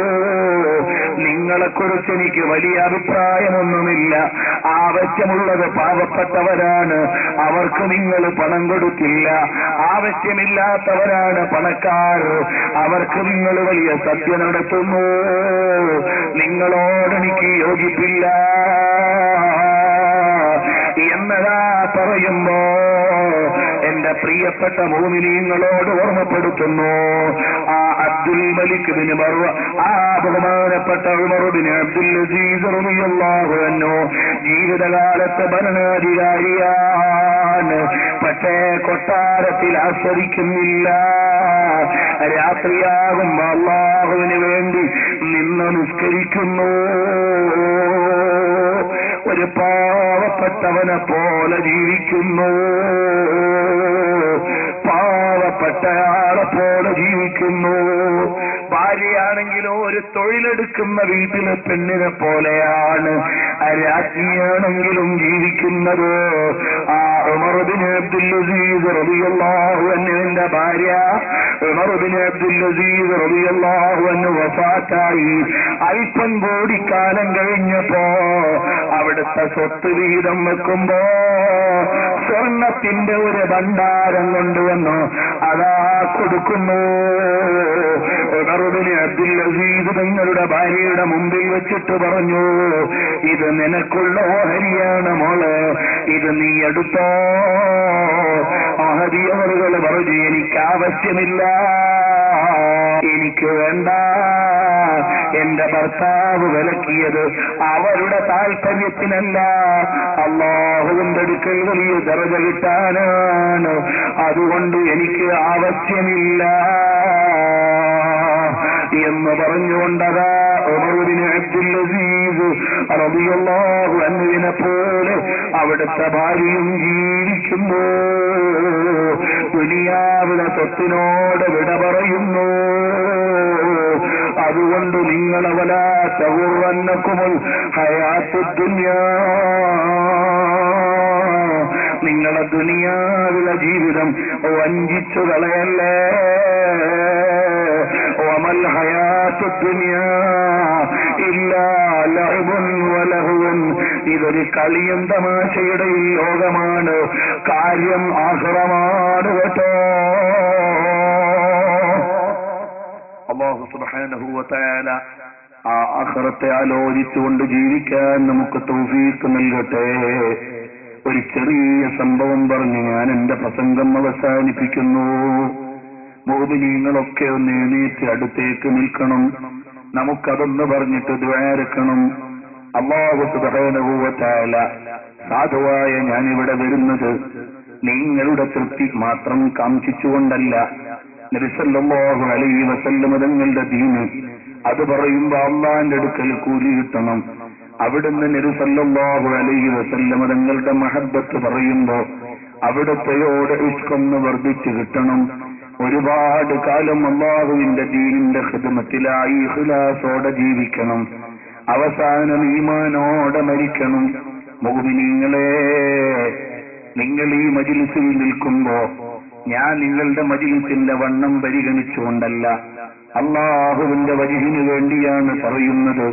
നിങ്ങളെക്കുറിച്ച് എനിക്ക് വലിയ അഭിപ്രായമൊന്നുമില്ല. ആവശ്യമുള്ളത് പാവപ്പെട്ടവരാണ്, അവർക്ക് നിങ്ങൾ പണം കൊടുക്കില്ല. ആവശ്യമില്ലാത്തവരാണ് പണക്കാർ, അവർക്ക് നിങ്ങൾ വലിയ സദ്യ നടത്തുന്നു. നിങ്ങളോടെനിക്ക് യോജിപ്പില്ല എന്നതാ പറയുമ്പോ എന്റെ പ്രിയപ്പെട്ട മുഅ്മിനീങ്ങളോട് ഓർമ്മപ്പെടുത്തുന്നു, ആ അബ്ദുൽ മലിക് ബിൻ മർവാൻ, ആ ബഹുമാനപ്പെട്ട ഉമർ ബിൻ അബ്ദുൽ അസീസ് റളിയല്ലാഹു അൻഹു ജീവിതകാലത്തെ ഭരണാധികാരിയാണ്. പക്ഷേ കൊട്ടാരത്തിൽ ആസ്വദിക്കുന്നില്ല. രാത്രിയാകുമ്പോ അല്ലാഹുവിന് വേണ്ടി നിന്ന് നിസ്കരിക്കുന്നു. ഒരു പാവപ്പെട്ടവനെ പോലെ ജീവിക്കുന്നു. പാവപ്പെട്ടയാളെ പോലെ ജീവിക്കുന്നു. ഭാര്യയാണെങ്കിലോ ഒരു തൊഴിലെടുക്കുന്ന വീട്ടിലെ പെണ്ണിനെ പോലെയാണ്. രാജ്ഞിയാണെങ്കിലും ജീവിക്കുന്നത് ആ ഉമർ ബിൻ അബ്ദുൽ അസീസ് റളിയല്ലാഹു അൻഹുവിന്റെ ഭാര്യ ഉമർ ബിൻ അബ്ദുൽ അസീസ് റളിയല്ലാഹു അൻഹു വഫാത്തായി. അല്പം കൂടി കാലം കഴിഞ്ഞപ്പോ അവിടുത്തെ സ്വത്ത് വീതം വെക്കുമ്പോ സ്വർണത്തിന്റെ ഒരു ഭണ്ഡാരം കൊണ്ടുവന്നു അതാ കൊടുക്കുന്നു. ഉമർ ബിൻ അബ്ദുൽ അസീസ് തങ്ങളുടെ ഭാര്യയുടെ മുമ്പിൽ വെച്ചിട്ട് പറഞ്ഞു, ഇത് നിനക്കുള്ള ഓഹരിയാണ് മോള്, ഇത് നീ എടുത്തോ. അഹദിയവറുകൾ പറഞ്ഞു, എനിക്ക് ആവശ്യമില്ല, എനിക്ക് വേണ്ട. എന്റെ ഭർത്താവ് വിലക്കിയത് അവരുടെ താല്പര്യത്തിനല്ല, അല്ലാഹുവിന്റെ അടുക്കൽ വലിയ ദർജ കിട്ടാനാണ്. അതുകൊണ്ട് എനിക്ക് ആവശ്യമില്ല എന്ന് പറഞ്ഞുകൊണ്ടതാ ഉമർ ബിൻ അബ്ദുൽ അസീസ് റളിയല്ലാഹു അൻഹുവിനെ പോലെ അവിടുത്തെ ഭാര്യയും ജീവിക്കുന്നു. ദുനിയാവിലെ സ്വത്തിനോട് വിട പറയുന്നു. അതുകൊണ്ട് നിങ്ങളെ വലാ തഗുറന്നകുമുൽ ഹയാത്തുദ് ദുനിയാ, നിങ്ങളെ ദുനിയാവിലെ ജീവിതം വഞ്ചിച്ചു കളയല്ലേ. വമൽ ഹയാത്തുദ് ദുനിയാ ഇല്ലാ ലഅബുൻ വലഹുൻ, ഇതൊരു കളിയും തമാശയുടെയും ലോകമാണ്, കാര്യം ആഖിറമാണ് കേട്ടോ. അല്ലാഹു സുബ്ഹാനഹു വ തആല ആ ആഖിറത്തെ ആലോചിച്ചുകൊണ്ട് ജീവിക്കാൻ നമുക്ക് തൗഫീഖ് നൽകട്ടെ. ഒരു ചെറിയ സംഭവം പറഞ്ഞ് ഞാൻ എന്റെ പ്രസംഗം അവസാനിപ്പിക്കുന്നു. മുഅ്മിനീങ്ങളൊക്കെ ഒന്ന് എണീറ്റ് അടുത്തേക്ക് നിൽക്കണം. നമുക്കതൊന്ന് പറഞ്ഞിട്ട് ദുആരക്കണം. അല്ലാഹു സുബ്ഹാനഹു വ തആല സാധുവായ ഞാനിവിടെ വരുന്നത് നിങ്ങളുടെ തൃപ്തി മാത്രം കാംക്ഷിച്ചുകൊണ്ടല്ല. നബി സല്ലല്ലാഹു അലൈഹി വസല്ലം തങ്ങളുടെ ദീന് അത് പറയുമ്പോ അള്ളാന്റെ അടുക്കൽ കൂലി കിട്ടണം. അവിടുന്ന് നബി സല്ലല്ലാഹു അലൈഹി വസല്ലം തങ്ങളുടെ മഹബ്ബത്ത് പറയുമ്പോ അവിടുത്തെയോട് ഇഷ്കൊന്ന് വർദ്ധിച്ചു കിട്ടണം. ഒരുപാട് കാലം അല്ലാഹുവിന്റെ ദീനിന്റെ ഖിദ്മത്തിലായി ഇഖ്ലാസോടെ ജീവിക്കണം. അവസാനം ഈമാനോടെ മരിക്കണം. മുഅ്മിനീങ്ങളെ, നിങ്ങൾ ഈ മജ്ലിസിൽ നിൽക്കുമ്പോ ഞാൻ നിങ്ങളുടെ മജ്ലിസിന്റെ വണ്ണം പരിഗണിച്ചുകൊണ്ടല്ല, അല്ലാഹുവിന്റെ വജ്ഹിന് വേണ്ടിയാണ് പറയുന്നത്.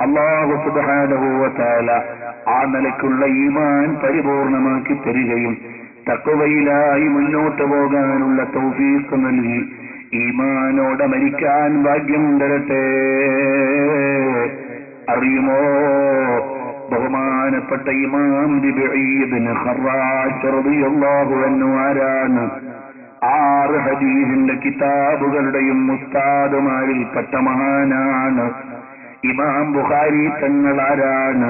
അല്ലാഹു സുബ്ഹാനഹു വ തആല ആ നിലയ്ക്കുള്ള ഈമാൻ പരിപൂർണമാക്കി തരികയും തഖ്വയിലായി മുന്നോട്ട് പോകാനുള്ള തൗഫീഖ് നൽകി ഈമാനോടെ മരിക്കാൻ ഭാഗ്യം തരട്ടെ. അറിയുമോ, ബഹുമാനപ്പെട്ട ഇമാം റബീഇ ഇബ്നു ഖറാശ് റളിയല്ലാഹു അൻഹു ആരാണ്? 6 ഹദീസിന്റെ കിതാബുകളുടെയും ഉസ്താദുമാരിൽപ്പെട്ട മഹാനാണ്. ഇമാം ബുഖാരി തങ്ങൾ ആരാണ്?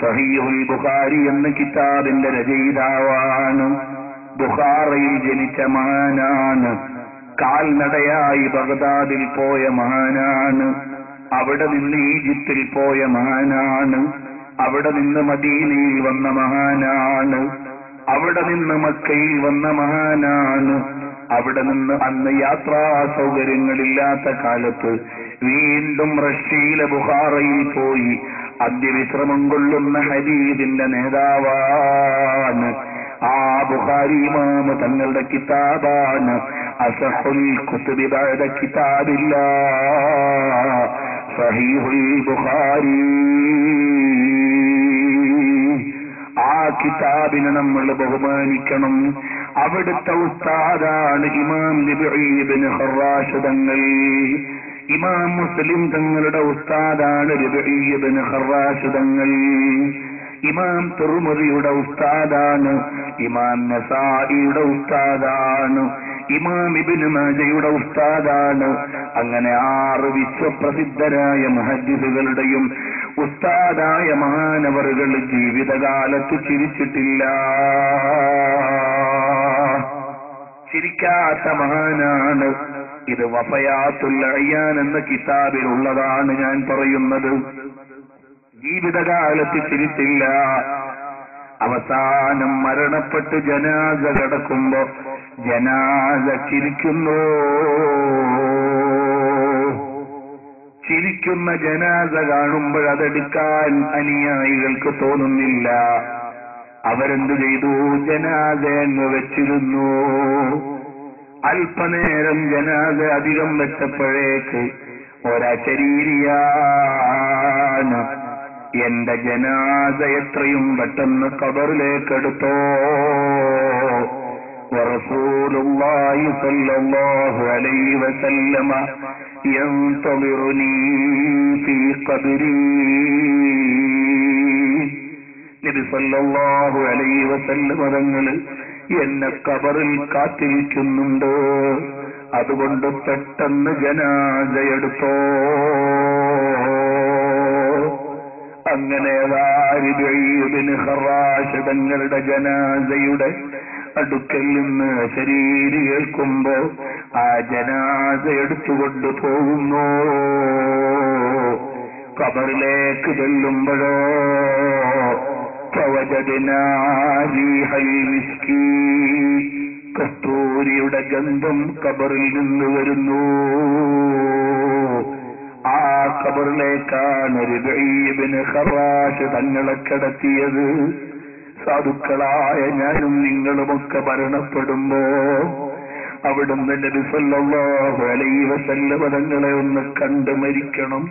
സഹീഹുൽ ബുഖാരി എന്ന കിതാബിന്റെ രചയിതാവാണ്. ബുഖാറയിൽ ജനിച്ച മഹാനാണ്. കാൽനടയായി ബഗ്ദാദിൽ പോയ മഹാനാണ്. അവിടെ നിന്ന് ഈജിപ്തിൽ പോയ മഹാനാണ്. അവിടെ നിന്ന് മദീനയിൽ വന്ന മഹാനാണ്. അവിടെ നിന്ന് മക്കയിൽ വന്ന മഹാനാണ്. അവിടെ നിന്ന് അന്ന് യാത്രാ സൗകര്യങ്ങളില്ലാത്ത കാലത്ത് വീണ്ടും റഷ്യയിലെ ബുഖാറയിൽ പോയി അന്ത്യവിശ്രമം കൊള്ളുന്ന ഹദീസിന്റെ നേതാവാണ്. ആ ബുഖാരി ഇമാം തങ്ങളുടെ കിതാബാണ് അസഹുൽ കുതുബി ബഅദ കിതാബില്ലാഹ് സഹീഹുൽ ബുഖാരി. ആ കിതാബിനെ നമ്മൾ ബഹുമാനിക്കണം. അവിടുത്തെ ഉസ്താദാണ് ഇമാം റബീഇ ഇബ്നു ഖറാശ് തങ്ങൾ. ഇമാം മുസ്ലിം തങ്ങളുടെ ഉസ്താദാണ് റബീഇ ഇബ്നു ഖറാശ് തങ്ങൾ. ഇമാം തുർമുദിയുടെ ഉസ്താദാണ്. ഇമാം നസായിയുടെ ഉസ്താദാണ്. ഇമാം ഇബ്നു മാജയുടെ ഉസ്താദാണ്. അങ്ങനെ 6 വിശ്വപ്രസിദ്ധരായ മുഹദ്ദിസുകളുടെയും ഉസ്താദായ മഹാനവറുകൾ ജീവിതകാലത്ത് ചിരിച്ചിട്ടില്ല. ചിരിക്കാത്ത മഹാനാണ്. ഇത് വഫയാത്തുൽ അയ്യാൻ എന്ന കിതാബിലുള്ളതാണ് ഞാൻ പറയുന്നത്. ജീവിതകാലത്ത് ചിരിച്ചില്ല. അവസാനം മരണപ്പെട്ട് ജനാസ കിടക്കുമ്പോ ജനാസ ചിരിക്കുന്നു. ചിരിക്കുന്ന ജനാസ കാണുമ്പോൾ അതെടുക്കാൻ അനുയായികൾക്ക് തോന്നുന്നില്ല. അവരെന്തു ചെയ്തു? ജനാസ അങ്ങ് വെച്ചിരുന്നു. അല്പനേരം ജനാസ അധികം വെച്ചപ്പോഴേക്ക് ഒരശരീരിയാണ് എന്റെ ജനാസ എത്രയും പെട്ടെന്ന് ഖബറിലേക്കെടുത്തോ. വറസൂലുള്ളാഹി സ്വല്ലല്ലാഹു അലൈഹി വസല്ലമ യൻതളിറുനീ ഫീ ഖബ്രീ. നബി സല്ലല്ലാഹു അലൈഹി വസല്ലമ തങ്ങൾ എന്നെ ഖബറിൽ കാത്തിരിക്കുന്നുണ്ട്. അതുകൊണ്ട് പെട്ടെന്ന് ജനാസയെടുത്തോ. അങ്ങനെ ഖറാശ് തങ്ങളുടെ ജനാസയുടെ അടുക്കൽ നിന്ന് ശരീരി കേൾക്കുമ്പോ ആ ജനാസ എടുത്തുകൊണ്ട് പോകുന്നു. ഖബറിലേക്ക് ചെല്ലുമ്പോഴോ കസ്തൂരിയുടെ ഗന്ധം ഖബറിൽ നിന്ന് വരുന്നു. ആ ഖബറിലേക്കാണ് റിബഈ ഖറാശ് തങ്ങളെ കിടത്തിയത്. സാധുക്കളായ ഞാനും നിങ്ങളുമൊക്കെ മരണപ്പെടുമ്പോ അവിടുന്ന് നബി സല്ലല്ലാഹു അലൈഹി വസല്ലമ തങ്ങളെ ഒന്ന് കണ്ടു മരിക്കണം.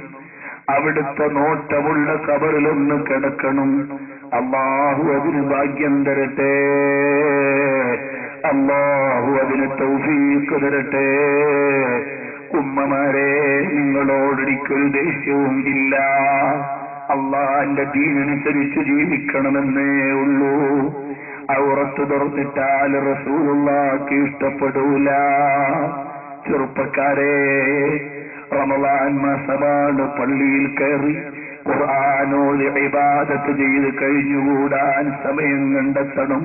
അവിടുത്തെ നോട്ടമുള്ള ഖബറിലൊന്ന് കിടക്കണം. അല്ലാഹു അതിന് ഭാഗ്യം തരട്ടെ. അല്ലാഹു അതിന് തൗഫീഖ് തരട്ടെ. ഉമ്മമാരെ, നിങ്ങളോടൊരിക്കൽ ദേഷ്യവും ഇല്ല. അള്ളാന്റെ ദീനനുസരിച്ച് ജീവിക്കണമെന്നേ ഉള്ളൂ. ഔറത്ത് തുറന്നിട്ടാൽ റസൂലുള്ളാഹിക്ക് ഇഷ്ടപ്പെടൂല. ചെറുപ്പക്കാരെ, റമളാൻ മാസമാണ്. പള്ളിയിൽ കയറി ഖുർആനോദി ഇബാദത്ത് ചെയ്ത് കഴിഞ്ഞുകൂടാൻ സമയം കണ്ടെത്തണം.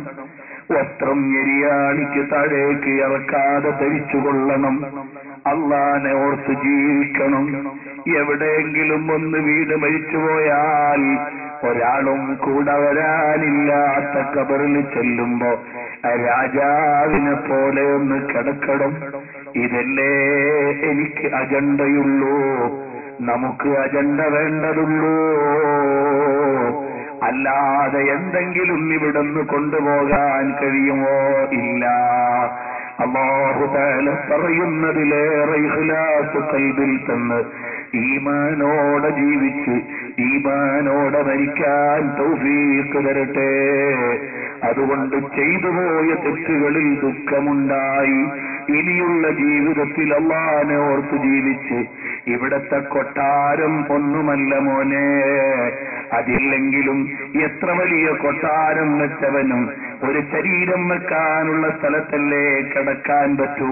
വസ്ത്രം എരിയാണിക്ക് താഴേക്ക് ഇറക്കാതെ ധരിച്ചുകൊള്ളണം. അള്ളാനെ ഓർത്ത് ജീവിക്കണം. എവിടെയെങ്കിലും ഒന്ന് വീട് മരിച്ചുപോയാൽ ഒരാളും കൂടെ വരാനില്ലാത്ത ഖബറിൽ ചെല്ലുമ്പോ രാജാവിനെ പോലെ ഒന്ന് കിടക്കണം. ഇതല്ലേ എനിക്ക് അജണ്ടയുള്ളൂ. നമുക്ക് അജണ്ട വേണ്ടതുള്ളൂ. അല്ലാതെ എന്തെങ്കിലും ഇവിടുന്ന് കൊണ്ടുപോകാൻ കഴിയുമോ? ഇല്ല. അല്ലാഹു തആല പറയുന്നതിലേറെ ഇഖ്ലാസ് ഖൽബിൽ തന്ന് ഈമാനോടെ ജീവിച്ച് ഈമാനോടെ മരിക്കാൻ തൗഫീഖ് തരട്ടെ. അതുകൊണ്ട് ചെയ്തുപോയ തെറ്റുകളിൽ ദുഃഖമുണ്ടായി ഇനിയുള്ള ജീവിതത്തിൽ അല്ലാഹനെ ഓർത്ത് ജീവിച്ച് ഇവിടത്തെ കൊട്ടാരം ഒന്നുമല്ല മോനെ. അതില്ലെങ്കിലും എത്ര വലിയ കൊട്ടാരം വെച്ചവനും ഒരു ശരീരം വെക്കാനുള്ള സ്ഥലത്തല്ലേ കിടക്കാൻ പറ്റൂ.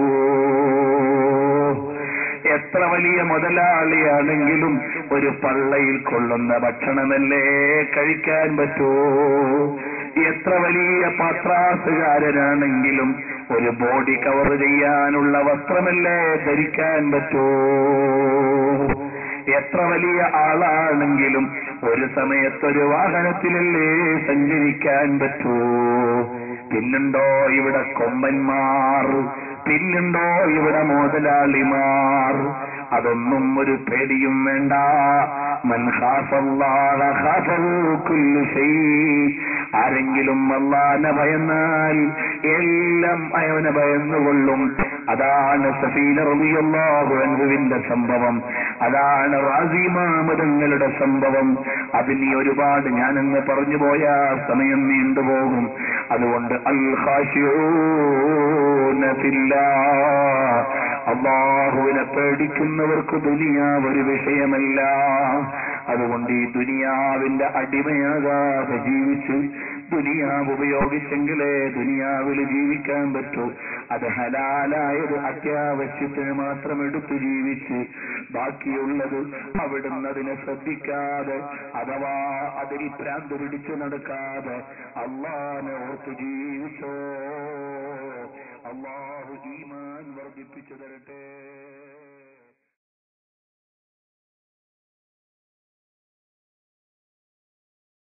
എത്ര വലിയ മുതലാളിയാണെങ്കിലും ഒരു പള്ളയിൽ കൊള്ളുന്ന ഭക്ഷണമല്ലേ കഴിക്കാൻ പറ്റൂ. എത്ര വലിയ പത്രാസുകാരനാണെങ്കിലും ഒരു ബോഡി കവർ ചെയ്യാനുള്ള വസ്ത്രമല്ലേ ധരിക്കാൻ പറ്റൂ. എത്ര വലിയ ആളാണെങ്കിലും ഒരു സമയത്തൊരു വാഹനത്തിലല്ലേ സഞ്ചരിക്കാൻ പറ്റൂ. പിന്നുണ്ടോ ഇവിടെ കൊമ്പന്മാർ? പിന്നുണ്ടോ ഇവിടെ മുതലാളിമാർ? അതൊന്നും ഒരു പേടിയും വേണ്ട. മൻ ഖാഫല്ലാഹ ഖാഫഹു കുല്ലു ശൈ. ആരെങ്കിലും അല്ലാഹനെ ഭയന്നാൽ എല്ലാം അവനെ ഭയന്നുകൊള്ളും. അതാണ് സഫീന റളിയല്ലാഹു അൻഹുവിന്റെ സംഭവം. അതാണ് റാസി മാമദങ്ങളുടെ സംഭവം. അതിനി ഒരുപാട് ഞാനങ്ങ് പറഞ്ഞു പോയാൽ സമയം നീണ്ടുപോകും. അതുകൊണ്ട് അൽ ഖാശിഊന ഫില്ലാഹ്, അല്ലാഹുവിനെ പേടിക്കുന്നവർക്ക് ദുനിയാവ് ഒരു വിഷയമല്ല. അതുകൊണ്ട് ഈ ദുനിയാവിന്റെ അടിമയാകാതെ ജീവിച്ച് ദുനിയാവ് ഉപയോഗിച്ചെങ്കിലേ ദുനിയാവിൽ ജീവിക്കാൻ പറ്റൂ. അത് ഹലാലായത് അത്യാവശ്യത്തിന് മാത്രം എടുത്തു ജീവിച്ച് ബാക്കിയുള്ളത് അവിടുന്ന് അതിനെ ശ്രദ്ധിക്കാതെ അഥവാ അതിൽ ഭ്രാന്ത് പിടിച്ചു നടക്കാതെ അല്ലാഹനെ ഓർത്തു ജീവിച്ചോ. അല്ലാഹു ഈമാൻ വർദ്ധിപ്പിച്ചു തരട്ടെ.